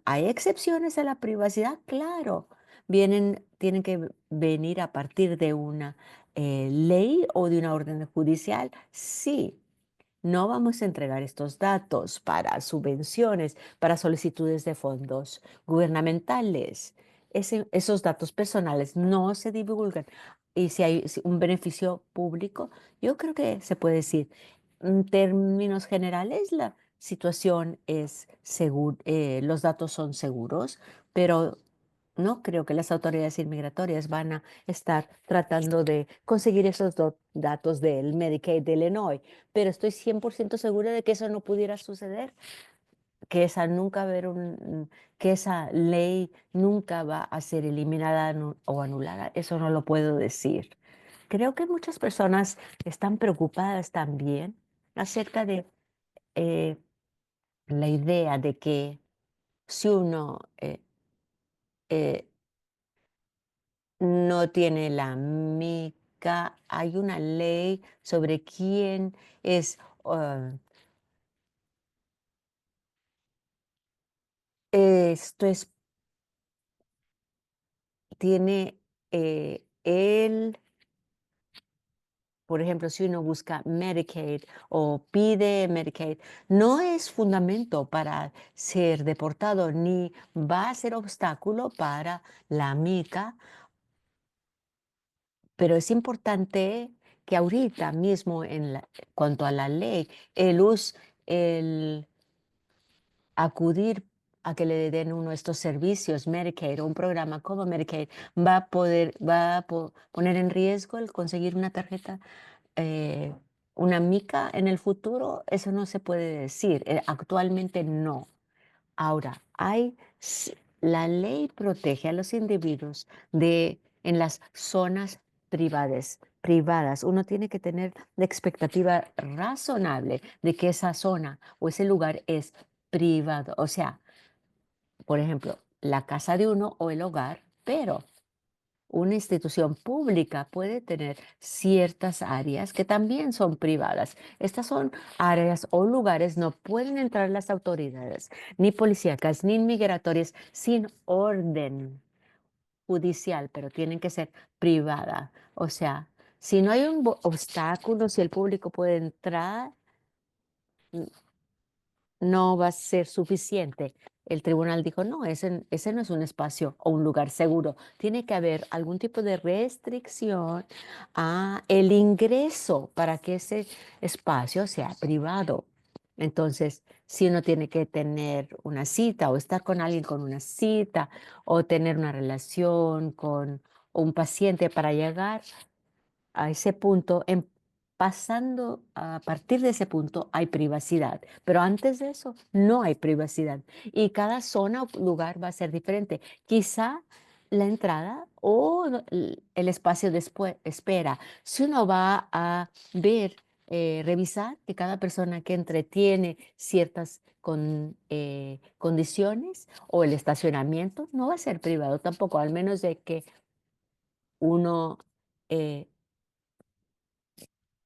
Hay excepciones a la privacidad, claro. Tienen que venir a partir de una ley o de una orden judicial, sí. No vamos a entregar estos datos para subvenciones, para solicitudes de fondos gubernamentales. Esos datos personales no se divulgan. Y si un beneficio público, yo creo que se puede decir, en términos generales, situación es los datos son seguros, pero no creo que las autoridades inmigratorias van a estar tratando de conseguir esos datos del Medicaid de Illinois, pero estoy 100% segura de que eso no pudiera suceder, que esa nunca haber que esa ley nunca va a ser eliminada o anulada. Eso no lo puedo decir. Creo que muchas personas están preocupadas también acerca de eh, la idea de que si uno eh, no tiene la mica, hay una ley sobre quién es, esto es, tiene él, por ejemplo, si uno busca Medicaid o pide Medicaid, no es fundamento para ser deportado ni va a ser obstáculo para la mica. Pero es importante que ahorita mismo cuanto a la ley, el acudir a que le den uno estos servicios, Medicaid o un programa como Medicaid, va a poner en riesgo el conseguir una tarjeta, eh, una mica en el futuro. Eso no se puede decir. Actualmente no. Ahora, la ley protege a los individuos en las zonas privadas. Uno tiene que tener la expectativa razonable de que esa zona o ese lugar es privado. O sea, por ejemplo, la casa de uno o el hogar, pero una institución pública puede tener ciertas áreas que también son privadas. Estas son áreas o lugares, no pueden entrar las autoridades, ni policíacas, ni migratorias, sin orden judicial, pero tienen que ser privadas. O sea, si no hay un obstáculo, si el público puede entrar, no va a ser suficiente. El tribunal dijo, no, ese no es un espacio o un lugar seguro. Tiene que haber algún tipo de restricción a el ingreso para que ese espacio sea privado. Entonces, si uno tiene que tener una cita o estar con alguien con una cita o tener una relación con un paciente para llegar a ese punto, pasando a partir de ese punto hay privacidad, pero antes de eso no hay privacidad y cada zona o lugar va a ser diferente. Quizá la entrada o el espacio después espera. Si uno va a ver, revisar que cada persona que entre tiene ciertas condiciones o el estacionamiento no va a ser privado tampoco, al menos de que uno eh,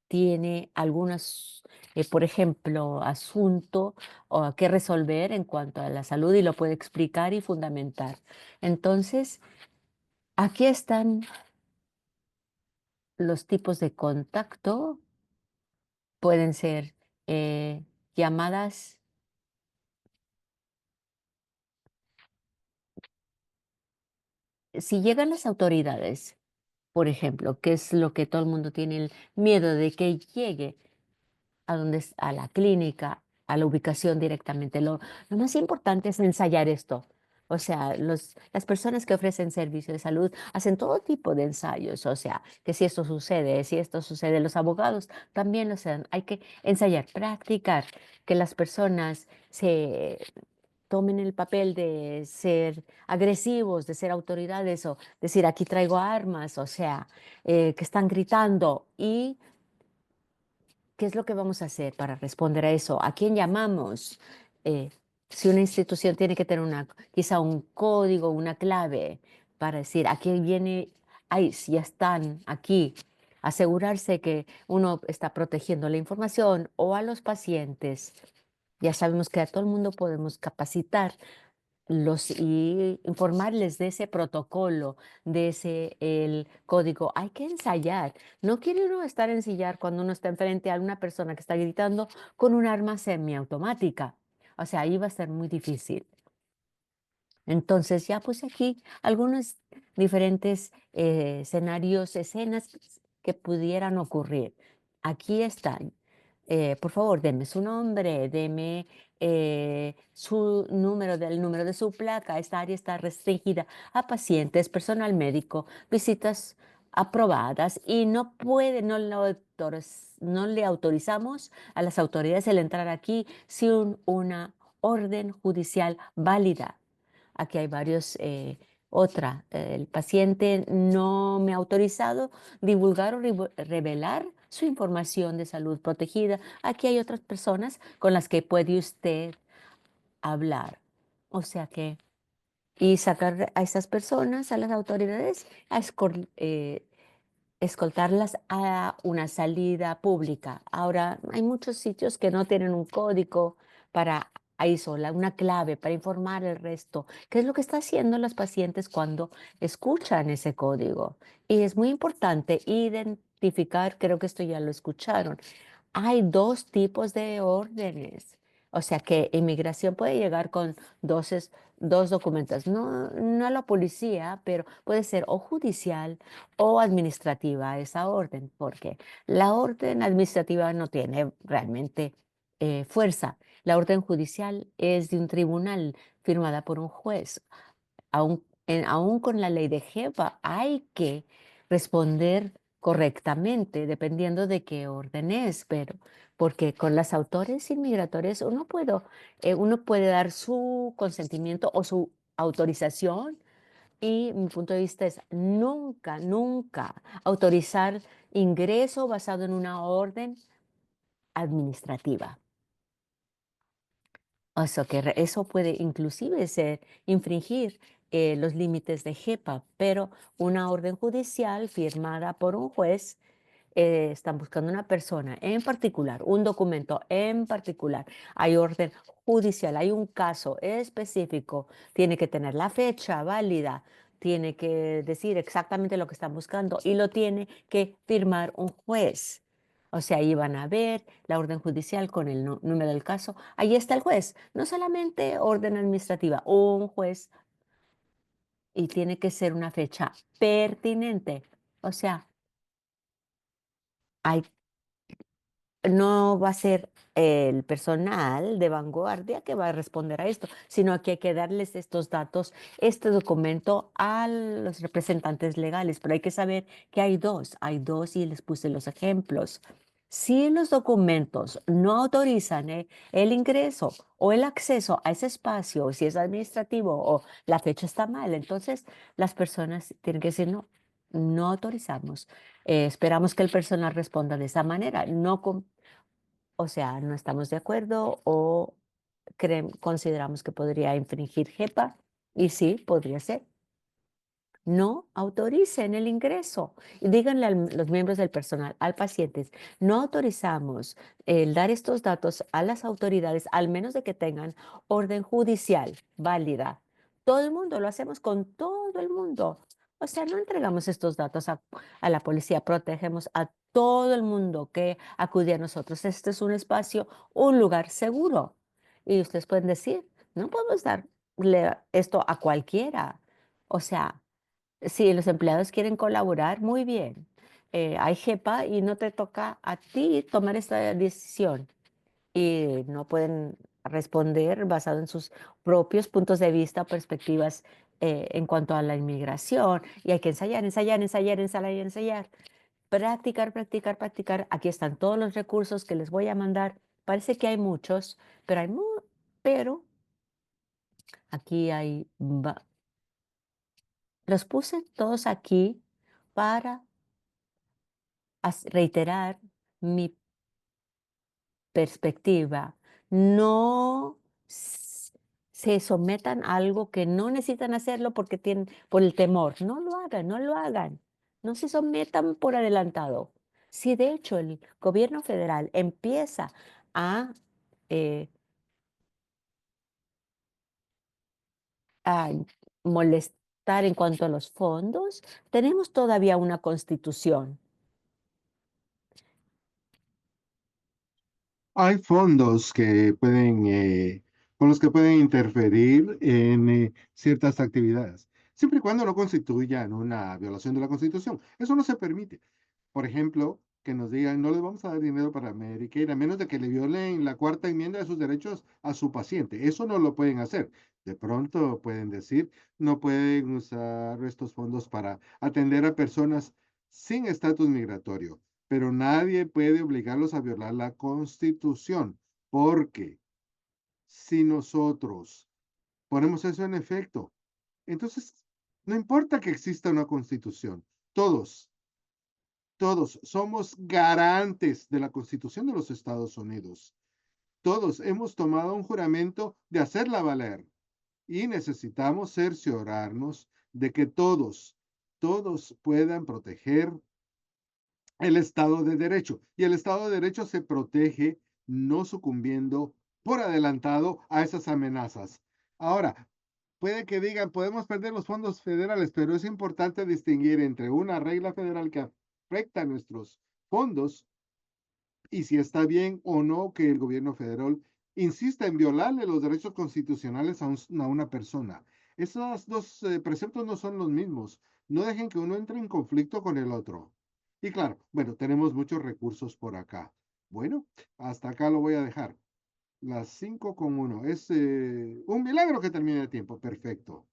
tiene algunos, por ejemplo, asunto o que resolver en cuanto a la salud y lo puede explicar y fundamentar. Entonces, aquí están los tipos de contacto. Pueden ser llamadas. Si llegan las autoridades, por ejemplo, que es lo que todo el mundo tiene el miedo de que llegue a la clínica, a la ubicación directamente. Lo más importante es ensayar esto. O sea, las personas que ofrecen servicio de salud hacen todo tipo de ensayos. O sea, que si esto sucede, los abogados también lo hacen. Hay que ensayar, practicar, que las personas se tomen el papel de ser agresivos, de ser autoridades o decir, aquí traigo armas, o sea, que están gritando y ¿qué es lo que vamos a hacer para responder a eso? ¿A quién llamamos? Eh, si una institución tiene que tener quizá un código, una clave para decir, aquí viene, ay, si ya están aquí. Asegurarse que uno está protegiendo la información o a los pacientes. Ya sabemos que a todo el mundo podemos capacitar y informarles de ese protocolo, de ese el código. Hay que ensayar. No quiere uno estar en sillar cuando uno está enfrente a una persona que está gritando con un arma semiautomática. O sea, ahí va a ser muy difícil. Entonces, ya puse aquí algunos diferentes escenarios, escenas que pudieran ocurrir. Aquí están. Por favor, deme su nombre, deme su número, del número de su placa. Esta área está restringida a pacientes, personal médico, visitas aprobadas y no puede, no le autorizamos a las autoridades el entrar aquí sin una orden judicial válida. Aquí hay varios, el paciente no me ha autorizado divulgar o revelar su información de salud protegida. Aquí hay otras personas con las que puede usted hablar. O sea que, y sacar a esas personas, a las autoridades, escoltarlas a una salida pública. Ahora, hay muchos sitios que no tienen un código para aislar, una clave para informar al resto. ¿Qué es lo que están haciendo los pacientes cuando escuchan ese código? Y es muy importante identificar, creo que esto ya lo escucharon, hay dos tipos de órdenes. O sea que inmigración puede llegar con dos documentos, no a la policía, pero puede ser o judicial o administrativa esa orden, porque la orden administrativa no tiene realmente fuerza. La orden judicial es de un tribunal firmada por un juez. Aún con la ley de JEPA hay que responder correctamente, dependiendo de qué orden es, pero porque con las autores inmigratorias uno puede dar su consentimiento o su autorización y mi punto de vista es nunca, nunca autorizar ingreso basado en una orden administrativa. O sea que eso puede inclusive ser infringir los límites de JEPA, pero una orden judicial firmada por un juez, están buscando una persona en particular, un documento en particular. Hay orden judicial, hay un caso específico, tiene que tener la fecha válida, tiene que decir exactamente lo que están buscando y lo tiene que firmar un juez. O sea, ahí van a ver la orden judicial con el número del caso. Ahí está el juez, no solamente orden administrativa, un juez y tiene que ser una fecha pertinente. O sea, hay no va a ser el personal de vanguardia que va a responder a esto, sino que hay que darles estos datos, este documento a los representantes legales. Pero hay que saber que hay dos y les puse los ejemplos. Si los documentos no autorizan el ingreso o el acceso a ese espacio, si es administrativo o la fecha está mal, entonces las personas tienen que decir no, no autorizamos. Esperamos que el personal responda de esa manera, no o sea, no estamos de acuerdo o consideramos que podría infringir JEPA y sí, podría ser. No autoricen el ingreso. Y díganle a los miembros del personal, al paciente, no autorizamos el dar estos datos a las autoridades, al menos de que tengan orden judicial válida. Todo el mundo, lo hacemos con todo el mundo. O sea, no entregamos estos datos a la policía, protegemos a todo el mundo que acude a nosotros. Este es un espacio, un lugar seguro. Y ustedes pueden decir, no podemos darle esto a cualquiera. O sea, si los empleados quieren colaborar, muy bien. Hay JEPA y no te toca a ti tomar esta decisión. Y no pueden responder basado en sus propios puntos de vista o perspectivas en cuanto a la inmigración. Y hay que ensayar, ensayar, ensayar, ensayar, ensayar. Practicar, practicar, practicar. Aquí están todos los recursos que les voy a mandar. Parece que hay muchos, pero pero aquí los puse todos aquí para reiterar mi perspectiva. No se sometan a algo que no necesitan hacerlo porque tienen, por el temor. No lo hagan, no lo hagan. No se sometan por adelantado. Si de hecho el gobierno federal empieza a, eh, a molestar en cuanto a los fondos, tenemos todavía una constitución. Hay fondos que pueden, con los que pueden interferir en ciertas actividades, siempre y cuando no constituyan una violación de la Constitución. Eso no se permite. Por ejemplo, que nos digan, no les vamos a dar dinero para Medicaid, a menos de que le violen la cuarta enmienda de sus derechos a su paciente. Eso no lo pueden hacer. De pronto pueden decir, no pueden usar estos fondos para atender a personas sin estatus migratorio, pero nadie puede obligarlos a violar la Constitución, porque si nosotros ponemos eso en efecto, entonces no importa que exista una Constitución, todos todos somos garantes de la Constitución de los Estados Unidos. Todos hemos tomado un juramento de hacerla valer y necesitamos cerciorarnos de que todos puedan proteger el Estado de Derecho. Y el Estado de Derecho se protege no sucumbiendo por adelantado a esas amenazas. Ahora, puede que digan, podemos perder los fondos federales, pero es importante distinguir entre una regla federal que afecta a nuestros fondos y si está bien o no que el gobierno federal insista en violarle los derechos constitucionales a una persona. Esos dos preceptos no son los mismos. No dejen que uno entre en conflicto con el otro. Y claro, bueno, tenemos muchos recursos por acá. Bueno, hasta acá lo voy a dejar. Las 5:1. Es un milagro que termine el tiempo. Perfecto.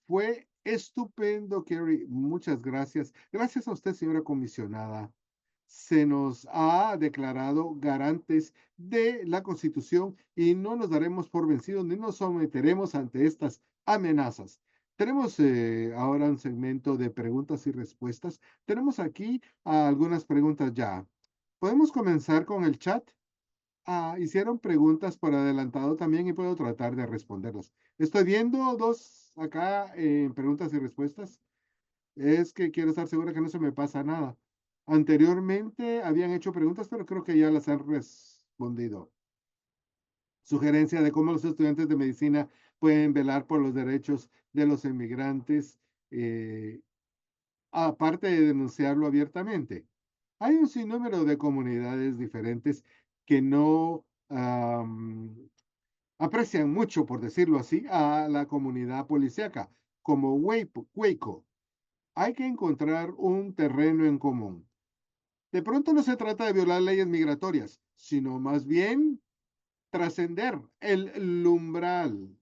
Fue estupendo, Kerry. Muchas gracias. Gracias a usted, señora comisionada. Se nos ha declarado garantes de la Constitución y no nos daremos por vencidos ni nos someteremos ante estas amenazas. Tenemos ahora un segmento de preguntas y respuestas. Tenemos aquí algunas preguntas ya. ¿Podemos comenzar con el chat? Hicieron preguntas por adelantado también y puedo tratar de responderlas. Estoy viendo dos acá en preguntas y respuestas. Es que quiero estar segura que no se me pasa nada. Anteriormente habían hecho preguntas, pero creo que ya las han respondido. Sugerencia de cómo los estudiantes de medicina pueden velar por los derechos de los inmigrantes, eh, aparte de denunciarlo abiertamente. Hay un sinnúmero de comunidades diferentes que no aprecian mucho, por decirlo así, a la comunidad policíaca, como Waco. Hay que encontrar un terreno en común. De pronto no se trata de violar leyes migratorias, sino más bien trascender el umbral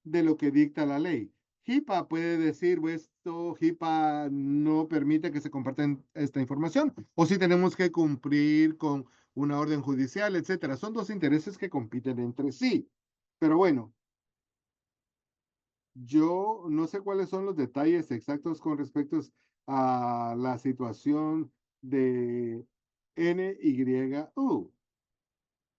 de lo que dicta la ley. HIPAA puede decir, pues, esto, HIPAA no permite que se comparta esta información, o si tenemos que cumplir con una orden judicial, etcétera. Son dos intereses que compiten entre sí. Pero bueno, yo no sé cuáles son los detalles exactos con respecto a la situación de NYU.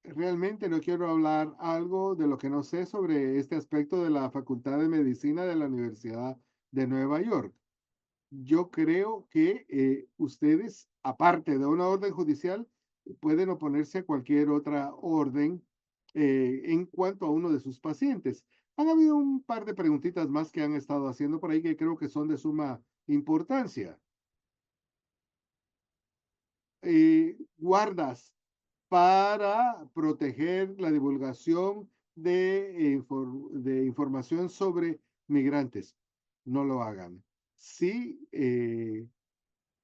Realmente no quiero hablar algo de lo que no sé sobre este aspecto de la Facultad de Medicina de la Universidad de Nueva York. Yo creo que ustedes, aparte de una orden judicial, pueden oponerse a cualquier otra orden en cuanto a uno de sus pacientes. Han habido un par de preguntitas más que han estado haciendo por ahí que creo que son de suma importancia. Guardas para proteger la divulgación de información sobre migrantes. No lo hagan. Si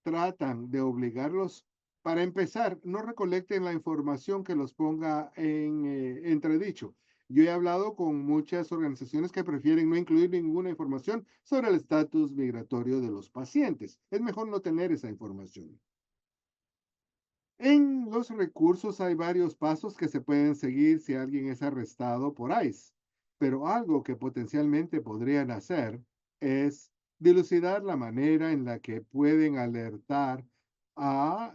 tratan de obligarlos, para empezar, no recolecten la información que los ponga en entredicho. Yo he hablado con muchas organizaciones que prefieren no incluir ninguna información sobre el estatus migratorio de los pacientes. Es mejor no tener esa información. En los recursos hay varios pasos que se pueden seguir si alguien es arrestado por ICE, pero algo que potencialmente podrían hacer es dilucidar la manera en la que pueden alertar a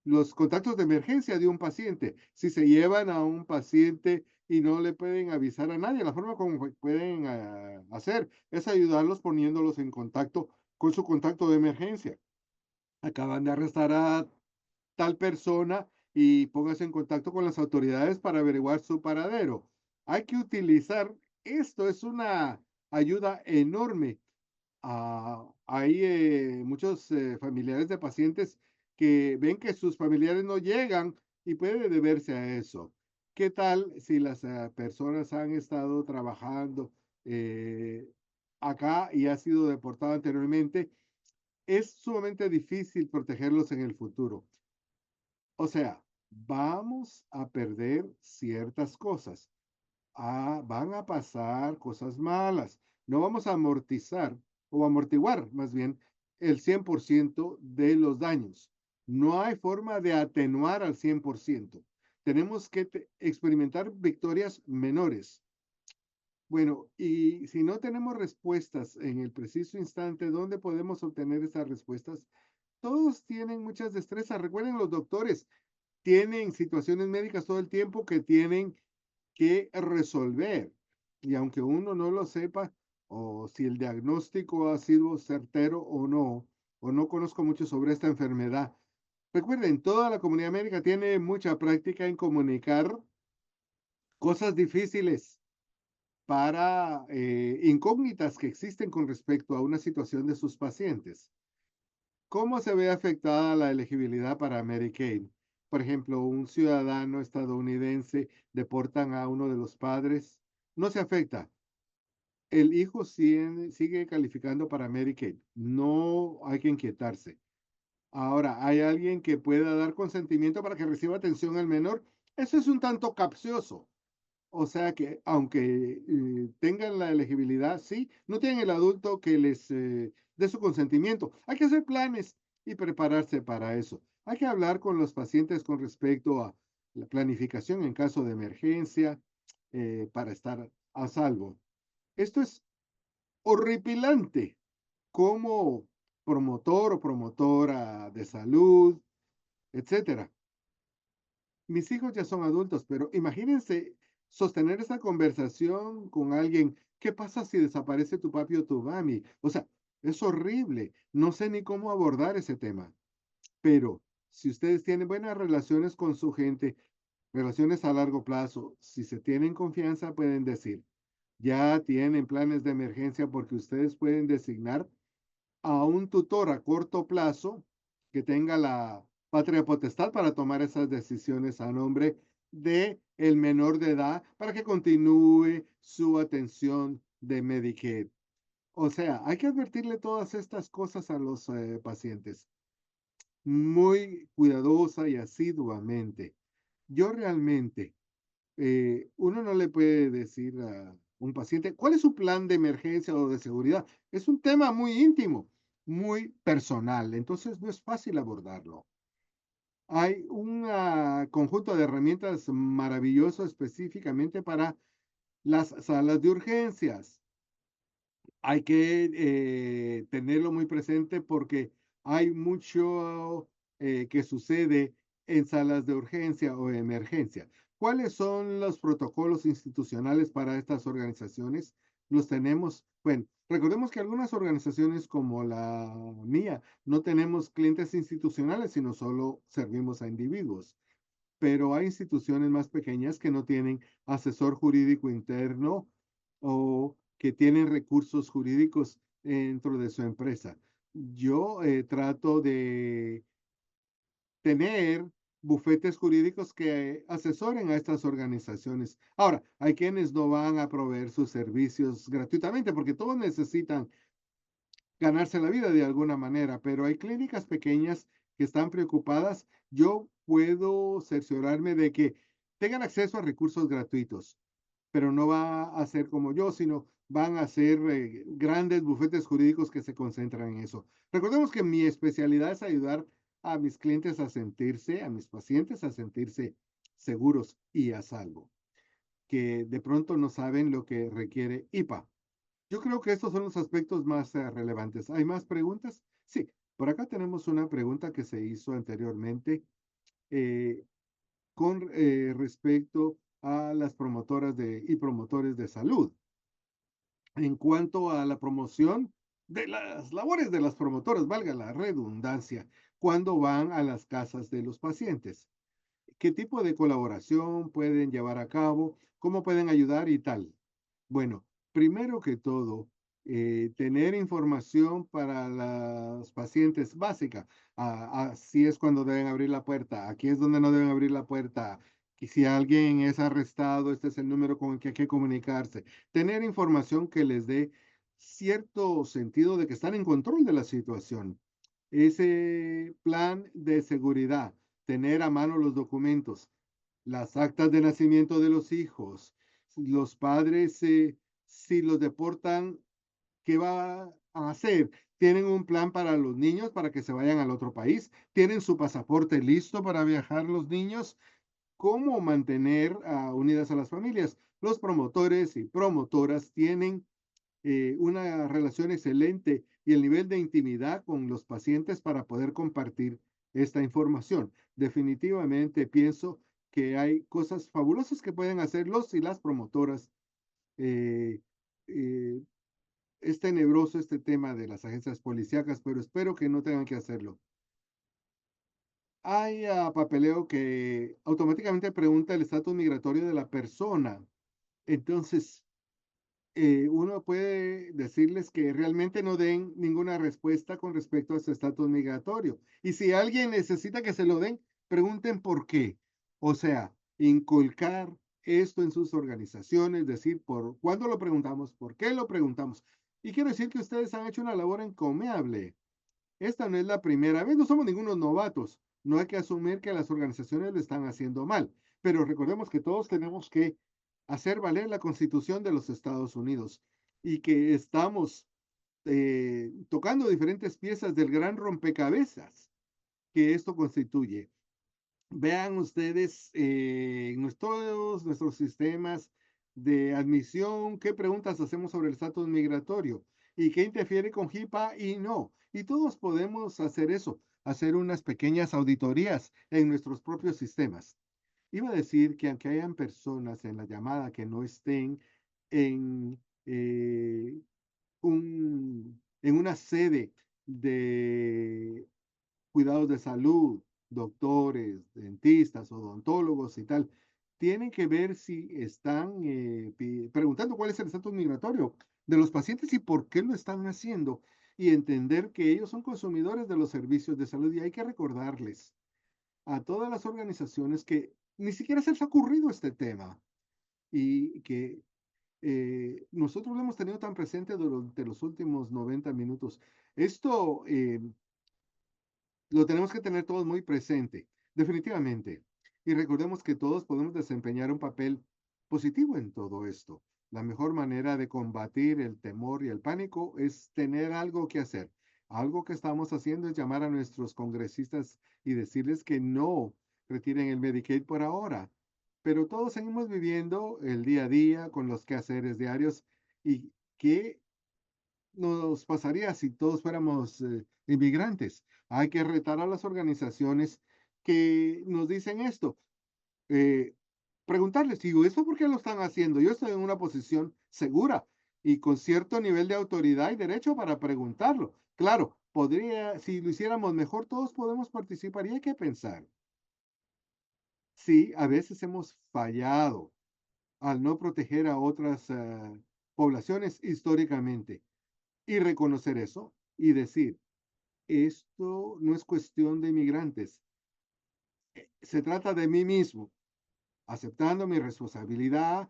los contactos de emergencia de un paciente. Si se llevan a un paciente y no le pueden avisar a nadie, la forma como pueden hacer es ayudarlos poniéndolos en contacto con su contacto de emergencia. Acaban de arrestar a tal persona y póngase en contacto con las autoridades para averiguar su paradero. Hay que utilizar esto, es una ayuda enorme. Hay muchos familiares de pacientes que ven que sus familiares no llegan y puede deberse a eso. ¿Qué tal si las personas han estado trabajando eh, acá y ha sido deportado anteriormente? es sumamente difícil protegerlos en el futuro. O sea, vamos a perder ciertas cosas. Van a pasar cosas malas. No vamos a amortizar o amortiguar más bien el 100% de los daños. No hay forma de atenuar al 100%. Tenemos que experimentar victorias menores. Bueno, y si no tenemos respuestas en el preciso instante, ¿dónde podemos obtener esas respuestas? Todos tienen muchas destrezas. Recuerden, los doctores tienen situaciones médicas todo el tiempo que tienen que resolver. Y aunque uno no lo sepa, o si el diagnóstico ha sido certero o no conozco mucho sobre esta enfermedad. Recuerden, toda la comunidad médica tiene mucha práctica en comunicar cosas difíciles para incógnitas que existen con respecto a una situación de sus pacientes. ¿Cómo se ve afectada la elegibilidad para Medicaid? Por ejemplo, un ciudadano estadounidense deportan a uno de los padres, no se afecta. El hijo sigue calificando para Medicaid. No hay que inquietarse. Ahora, ¿hay alguien que pueda dar consentimiento para que reciba atención al menor? Eso es un tanto capcioso. O sea que, aunque tengan la elegibilidad, sí, no tienen el adulto que les dé su consentimiento. Hay que hacer planes y prepararse para eso. Hay que hablar con los pacientes con respecto a la planificación en caso de emergencia para estar a salvo. Esto es horripilante como promotor o promotora de salud, etcétera. Mis hijos ya son adultos, pero imagínense sostener esa conversación con alguien. ¿Qué pasa si desaparece tu papi o tu mami? O sea, es horrible. No sé ni cómo abordar ese tema. Pero si ustedes tienen buenas relaciones con su gente, relaciones a largo plazo, si se tienen confianza, pueden decir, ya tienen planes de emergencia porque ustedes pueden designar a un tutor a corto plazo que tenga la patria potestad para tomar esas decisiones a nombre de el menor de edad para que continúe su atención de Medicaid. O sea, hay que advertirle todas estas cosas a los pacientes muy cuidadosa y asiduamente. Yo realmente, uno no le puede decir a un paciente cuál es su plan de emergencia o de seguridad. Es un tema muy íntimo, muy personal, entonces no es fácil abordarlo. Hay un conjunto de herramientas maravilloso específicamente para las salas de urgencias. Hay que tenerlo muy presente porque hay mucho que sucede en salas de urgencia o emergencia. ¿Cuáles son los protocolos institucionales para estas organizaciones? Los tenemos. Bueno, recordemos que algunas organizaciones como la mía no tenemos clientes institucionales, sino solo servimos a individuos. Pero hay instituciones más pequeñas que no tienen asesor jurídico interno o que tienen recursos jurídicos dentro de su empresa. Yo trato de tener bufetes jurídicos que asesoren a estas organizaciones. Ahora, hay quienes no van a proveer sus servicios gratuitamente porque todos necesitan ganarse la vida de alguna manera, pero hay clínicas pequeñas que están preocupadas. Yo puedo cerciorarme de que tengan acceso a recursos gratuitos, pero no va a ser como yo, sino van a ser grandes bufetes jurídicos que se concentran en eso. Recordemos que mi especialidad es ayudar a mis clientes a sentirse, a mis pacientes a sentirse seguros y a salvo, que de pronto no saben lo que requiere IPA. Yo creo que estos son los aspectos más relevantes. ¿Hay más preguntas? Sí, por acá tenemos una pregunta que se hizo anteriormente eh, con respecto a las promotoras y promotores de salud. En cuanto a la promoción de las labores de las promotoras, valga la redundancia, cuando van a las casas de los pacientes. ¿Qué tipo de colaboración pueden llevar a cabo? ¿Cómo pueden ayudar y tal? Bueno, primero que todo, tener información para los pacientes básica. Así es cuando deben abrir la puerta. Aquí es donde no deben abrir la puerta. Y si alguien es arrestado, este es el número con el que hay que comunicarse. Tener información que les dé cierto sentido de que están en control de la situación. ese plan de seguridad, tener a mano los documentos, las actas de nacimiento de los hijos, los padres, si los deportan, ¿qué va a hacer? ¿Tienen un plan para los niños para que se vayan al otro país? ¿Tienen su pasaporte listo para viajar los niños? ¿Cómo mantener unidas a las familias? Los promotores y promotoras tienen una relación excelente y el nivel de intimidad con los pacientes para poder compartir esta información. Definitivamente pienso que hay cosas fabulosas que pueden hacer los y las promotoras. eh, eh, es tenebroso este tema de las agencias policíacas, pero espero que no tengan que hacerlo. Hay papeleo que automáticamente pregunta el estatus migratorio de la persona. Entonces, uno puede decirles que realmente no den ninguna respuesta con respecto a su estatus migratorio. Y si alguien necesita que se lo den, pregunten por qué. O sea, inculcar esto en sus organizaciones, decir por cuándo lo preguntamos, por qué lo preguntamos. Y quiero decir que ustedes han hecho una labor encomiable. Esta no es la primera vez, no somos ningunos novatos. No hay que asumir que las organizaciones lo están haciendo mal, pero recordemos que todos tenemos que hacer valer la Constitución de los Estados Unidos y que estamos tocando diferentes piezas del gran rompecabezas que esto constituye. Vean ustedes todos nuestros sistemas de admisión, qué preguntas hacemos sobre el estatus migratorio y qué interfiere con HIPAA y no. Y todos podemos hacer eso, hacer unas pequeñas auditorías en nuestros propios sistemas. Iba a decir que aunque hayan personas en la llamada que no estén en eh, en una sede de cuidados de salud, doctores, dentistas, odontólogos y tal, tienen que ver si están preguntando cuál es el estatus migratorio de los pacientes y por qué lo están haciendo y entender que ellos son consumidores de los servicios de salud y hay que recordarles a todas las organizaciones que ni siquiera se les ha ocurrido este tema y que nosotros lo hemos tenido tan presente durante los últimos 90 minutos. Esto lo tenemos que tener todos muy presente, definitivamente. Y recordemos que todos podemos desempeñar un papel positivo en todo esto. La mejor manera de combatir el temor y el pánico es tener algo que hacer. Algo que estamos haciendo es llamar a nuestros congresistas y decirles que no retiren el Medicaid por ahora. Pero todos seguimos viviendo el día a día con los quehaceres diarios y que nos pasaría si todos fuéramos inmigrantes. Hay que retar a las organizaciones que nos dicen esto. Eh, preguntarles, digo, ¿esto por qué lo están haciendo? Yo estoy en una posición segura y con cierto nivel de autoridad y derecho para preguntarlo. Claro, podría, si lo hiciéramos mejor, todos podemos participar y hay que pensar. Sí, a veces hemos fallado al no proteger a otras poblaciones históricamente y reconocer eso y decir, esto no es cuestión de inmigrantes, se trata de mí mismo, aceptando mi responsabilidad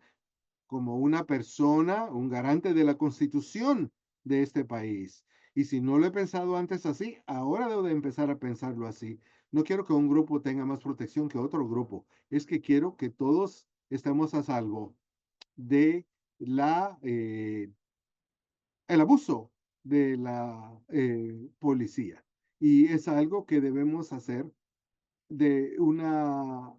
como una persona, un garante de la constitución de este país. Y si no lo he pensado antes así, ahora debo de empezar a pensarlo así. No quiero que un grupo tenga más protección que otro grupo, es que quiero que todos estemos a salvo de la el abuso de la policía. Y es algo que debemos hacer de una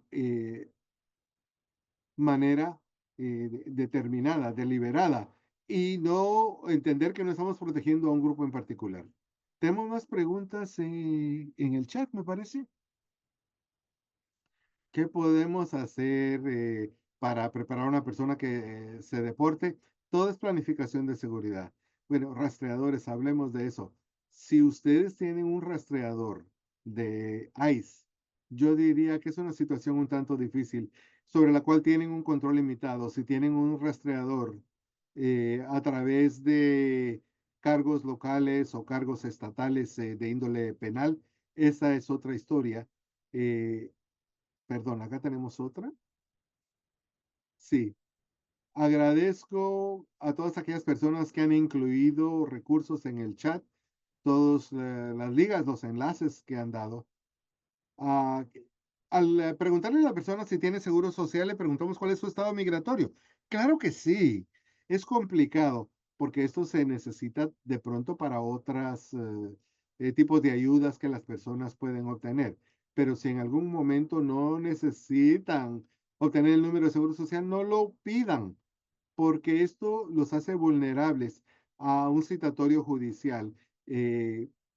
manera determinada, deliberada, y no entender que no estamos protegiendo a un grupo en particular. Tenemos más preguntas en el chat, me parece. ¿Qué podemos hacer para preparar a una persona que se deporte? Todo es planificación de seguridad. Bueno, rastreadores, hablemos de eso. Si ustedes tienen un rastreador de ICE, yo diría que es una situación un tanto difícil, sobre la cual tienen un control limitado. Si tienen un rastreador a través de cargos locales o cargos estatales de índole penal, esa es otra historia. Eh, Perdón, acá tenemos otra. Sí, agradezco a todas aquellas personas que han incluido recursos en el chat. todas las ligas, los enlaces que han dado. Ah, al preguntarle a la persona si tiene seguro social, le preguntamos cuál es su estado migratorio. Claro que sí, es complicado porque esto se necesita de pronto para otras tipos de ayudas que las personas pueden obtener. Pero si en algún momento no necesitan obtener el número de seguro social, no lo pidan, porque esto los hace vulnerables a un citatorio judicial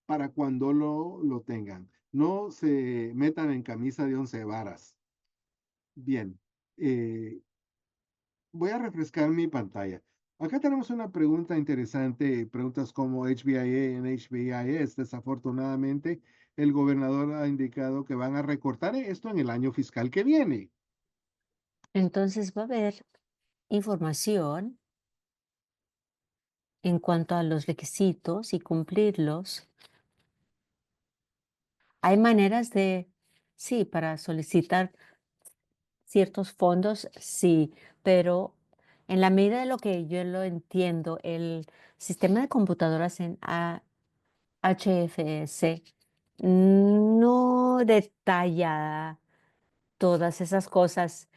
para cuando lo tengan. No se metan en camisa de once varas. Bien, eh, voy a refrescar mi pantalla. Acá tenemos una pregunta interesante, preguntas como HBIA en HBIS. Desafortunadamente, el gobernador ha indicado que van a recortar esto en el año fiscal que viene. Entonces va a haber información en cuanto a los requisitos y cumplirlos. Hay maneras de, sí, para solicitar ciertos fondos, sí, pero en la medida de lo que yo lo entiendo, el sistema de computadoras en HFS no detalla todas esas cosas.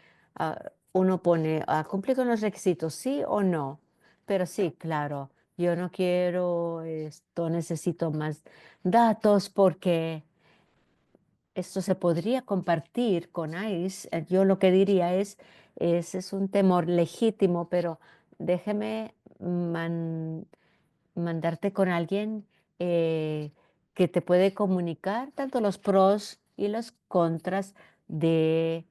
Uno pone, ¿cumple con los requisitos, sí o no? Pero sí, claro, yo no quiero esto, necesito más datos porque esto se podría compartir con ICE. Yo lo que diría es, ese es un temor legítimo, pero déjeme mandarte con alguien que te puede comunicar tanto los pros y los contras de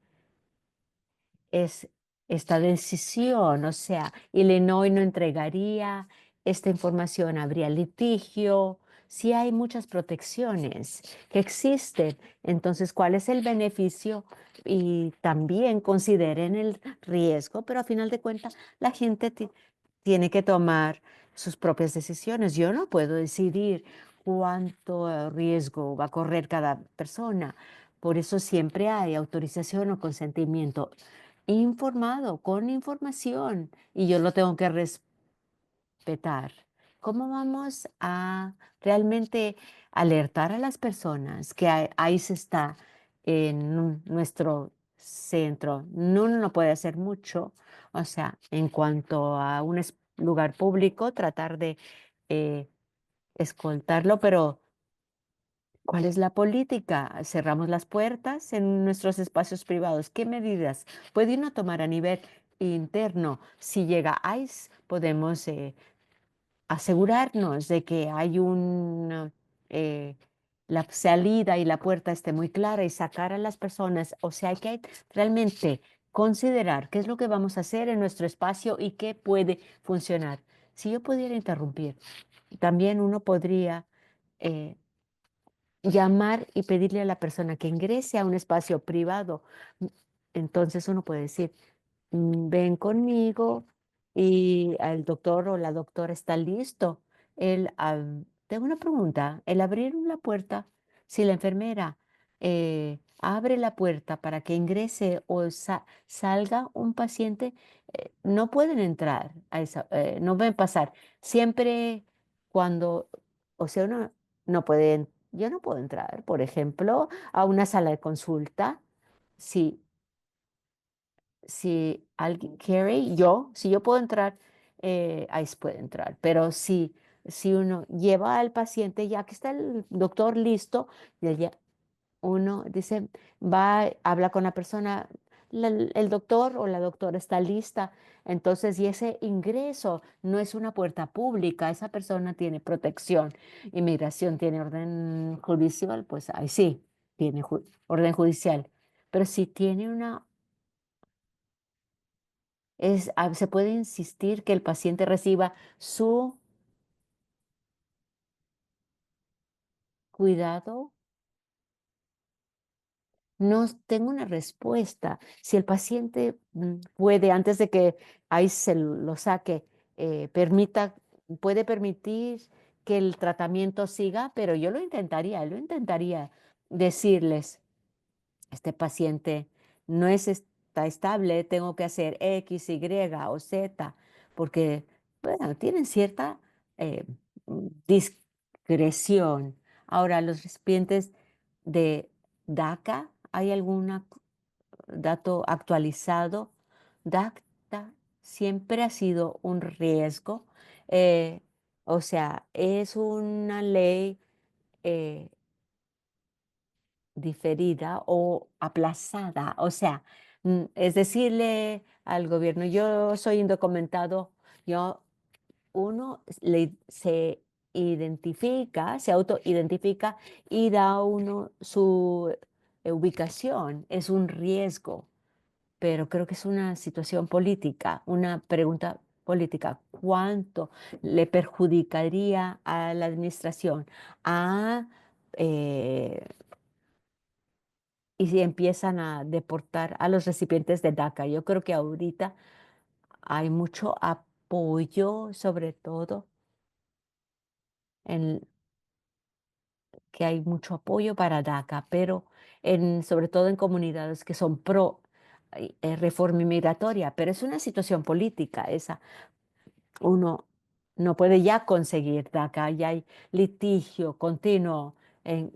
es esta decisión. O sea, Illinois no entregaría esta información, habría litigio. Sí hay muchas protecciones que existen. Entonces, ¿cuál es el beneficio? Y también consideren el riesgo, pero a final de cuentas, la gente tiene que tomar sus propias decisiones. Yo no puedo decidir cuánto riesgo va a correr cada persona. Por eso siempre hay autorización o consentimiento informado, con información, y yo lo tengo que respetar. ¿Cómo vamos a realmente alertar a las personas que ahí se está en nuestro centro? No, uno no puede hacer mucho, o sea, en cuanto a un lugar público, tratar de eh, escoltarlo, pero ¿cuál es la política? ¿Cerramos las puertas en nuestros espacios privados? ¿Qué medidas puede uno tomar a nivel interno? Si llega ICE, podemos asegurarnos de que hay eh, la salida y la puerta esté muy clara y sacar a las personas. O sea, hay que realmente considerar qué es lo que vamos a hacer en nuestro espacio y qué puede funcionar. Si yo pudiera interrumpir, también uno podría eh, llamar y pedirle a la persona que ingrese a un espacio privado. Mm, Entonces uno puede decir, ven conmigo y el doctor o la doctora está listo. Tengo una pregunta, el abrir la puerta, si la enfermera abre la puerta para que ingrese o salga un paciente, no pueden entrar a esa, no pueden pasar. Siempre cuando, o sea, uno no puede, yo no puedo entrar, por ejemplo, a una sala de consulta si alguien quiere, si yo puedo entrar, ahí se puede entrar. Pero si uno lleva al paciente, ya que está el doctor listo, uno dice, va, habla con la persona, el doctor o la doctora está lista. Entonces, y ese ingreso no es una puerta pública, esa persona tiene protección. Inmigración tiene orden judicial, pues ahí sí, tiene orden judicial. Pero si tiene una se puede insistir que el paciente reciba su cuidado. No tengo una respuesta. Si el paciente puede, antes de que ahí se lo saque, puede permitir que el tratamiento siga, pero yo lo intentaría decirles. Este paciente no está estable, tengo que hacer X, Y o Z, porque bueno, tienen cierta eh, transgresión. Ahora, los recipientes de DACA, ¿hay algún dato actualizado? DACA siempre ha sido un riesgo. eh, o sea, es una ley eh, diferida o aplazada. O sea, es decirle al gobierno, yo soy indocumentado, yo se identifica, se autoidentifica y da uno su ubicación. Es un riesgo, pero creo que es una situación política, una pregunta política. ¿Cuánto le perjudicaría a la administración? A, eh, y si empiezan a deportar a los recipientes de DACA. Yo creo que ahorita hay mucho apoyo, sobre todo en que hay mucho apoyo para DACA, pero sobre todo en comunidades que son pro reforma migratoria, pero es una situación política esa. Uno no puede ya conseguir DACA, ya hay litigio continuo, en-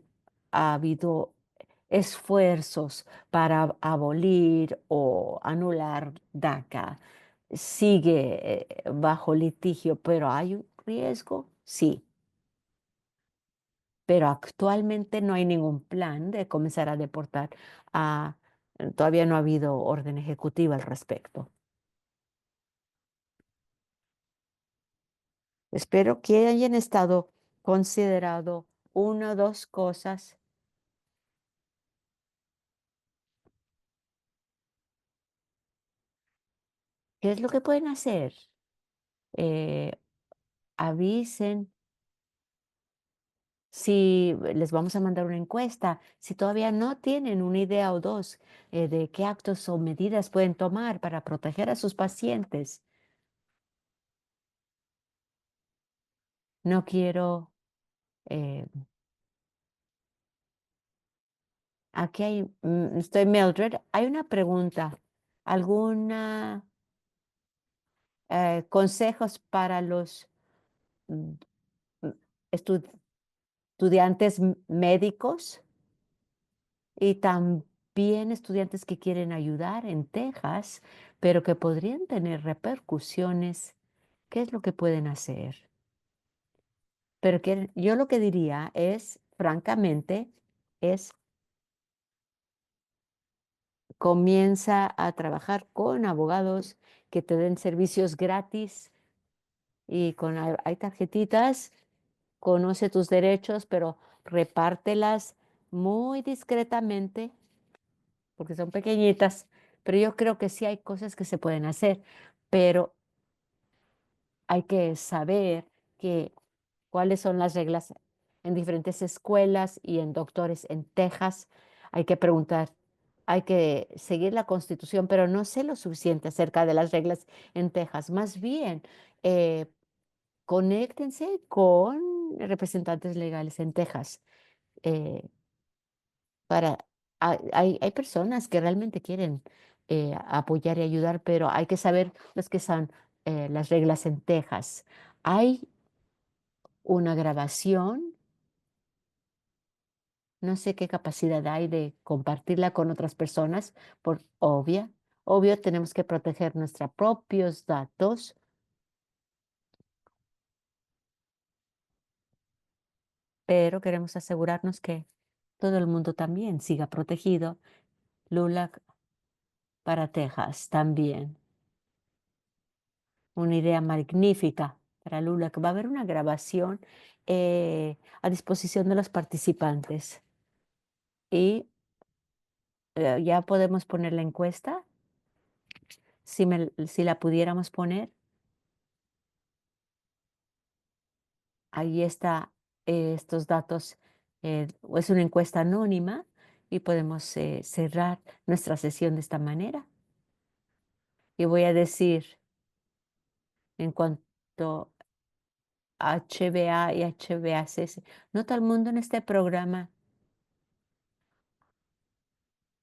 ha habido esfuerzos para abolir o anular DACA. Sigue bajo litigio, pero hay un riesgo, sí, pero actualmente no hay ningún plan de comenzar a deportar a, todavía no ha habido orden ejecutiva al respecto. Espero que hayan estado considerado una o dos cosas. ¿Qué es lo que pueden hacer? Eh, avisen si les vamos a mandar una encuesta, si todavía no tienen una idea o dos de qué actos o medidas pueden tomar para proteger a sus pacientes. No quiero, eh, aquí hay, estoy Mildred, hay una pregunta, ¿alguna consejos para los mm, mm, estu- estudiantes médicos y también estudiantes que quieren ayudar en Texas, pero que podrían tener repercusiones? ¿Qué es lo que pueden hacer? Pero que yo lo que diría es, francamente, es comienza a trabajar con abogados que te den servicios gratis y hay tarjetitas, conoce tus derechos, pero repártelas muy discretamente porque son pequeñitas, pero yo creo que sí hay cosas que se pueden hacer, pero hay que saber que cuáles son las reglas en diferentes escuelas y en doctores en Texas. Hay que preguntar, hay que seguir la Constitución, pero no sé lo suficiente acerca de las reglas en Texas. Más bien, eh, conéctense con representantes legales en Texas. eh, para, hay personas que realmente quieren apoyar y ayudar, pero hay que saber las que son las reglas en Texas. Hay una grabación, no sé qué capacidad hay de compartirla con otras personas, obvio, tenemos que proteger nuestros propios datos, pero queremos asegurarnos que todo el mundo también siga protegido. LULAC para Texas también. Una idea magnífica para LULAC. Va a haber una grabación a disposición de los participantes y ya podemos poner la encuesta. Si la pudiéramos poner, ahí está estos datos. Es una encuesta anónima y podemos cerrar nuestra sesión de esta manera. Y voy a decir, en cuanto a HBA y HBACS, no todo el mundo en este programa,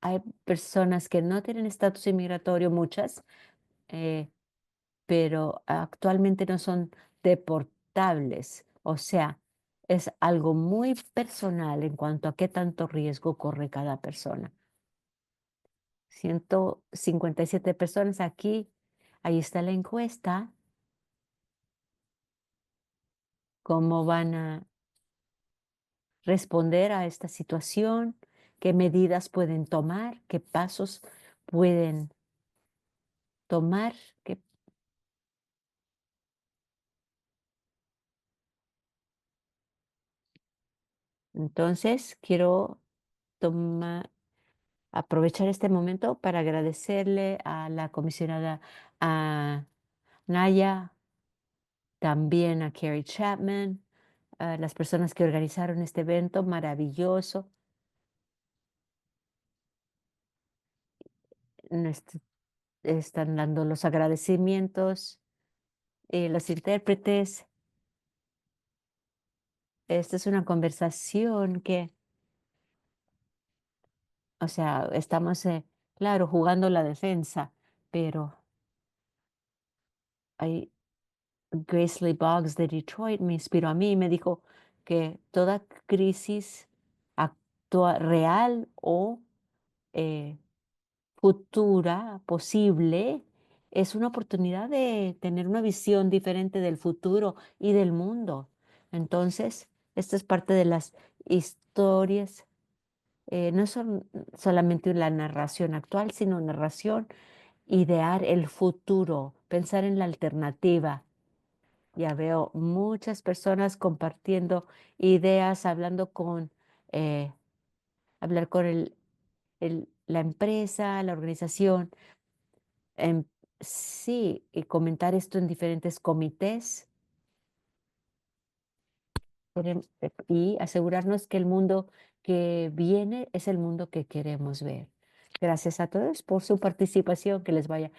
hay personas que no tienen estatus inmigratorio, muchas, eh, pero actualmente no son deportables. O sea, es algo muy personal en cuanto a qué tanto riesgo corre cada persona. 157 personas aquí, ahí está la encuesta, cómo van a responder a esta situación, qué medidas pueden tomar, qué pasos pueden tomar, qué. Entonces, quiero tomar aprovechar este momento para agradecerle a la comisionada, a Naya, también a Carrie Chapman, a las personas que organizaron este evento maravilloso. Nuestro- Están dando los agradecimientos, los intérpretes. Esta es una conversación que, o sea, estamos, claro, jugando la defensa, pero hay Grace Lee Boggs de Detroit me inspiró a mí y me dijo que toda crisis real o eh, futura posible es una oportunidad de tener una visión diferente del futuro y del mundo. Entonces, esto es parte de las historias, no son solamente la narración actual, sino narración, idear el futuro, pensar en la alternativa. Ya veo muchas personas compartiendo ideas, eh, hablar con la empresa, la organización, em, sí, y comentar esto en diferentes comités y asegurarnos que el mundo que viene es el mundo que queremos ver. Gracias a todos por su participación, que les vaya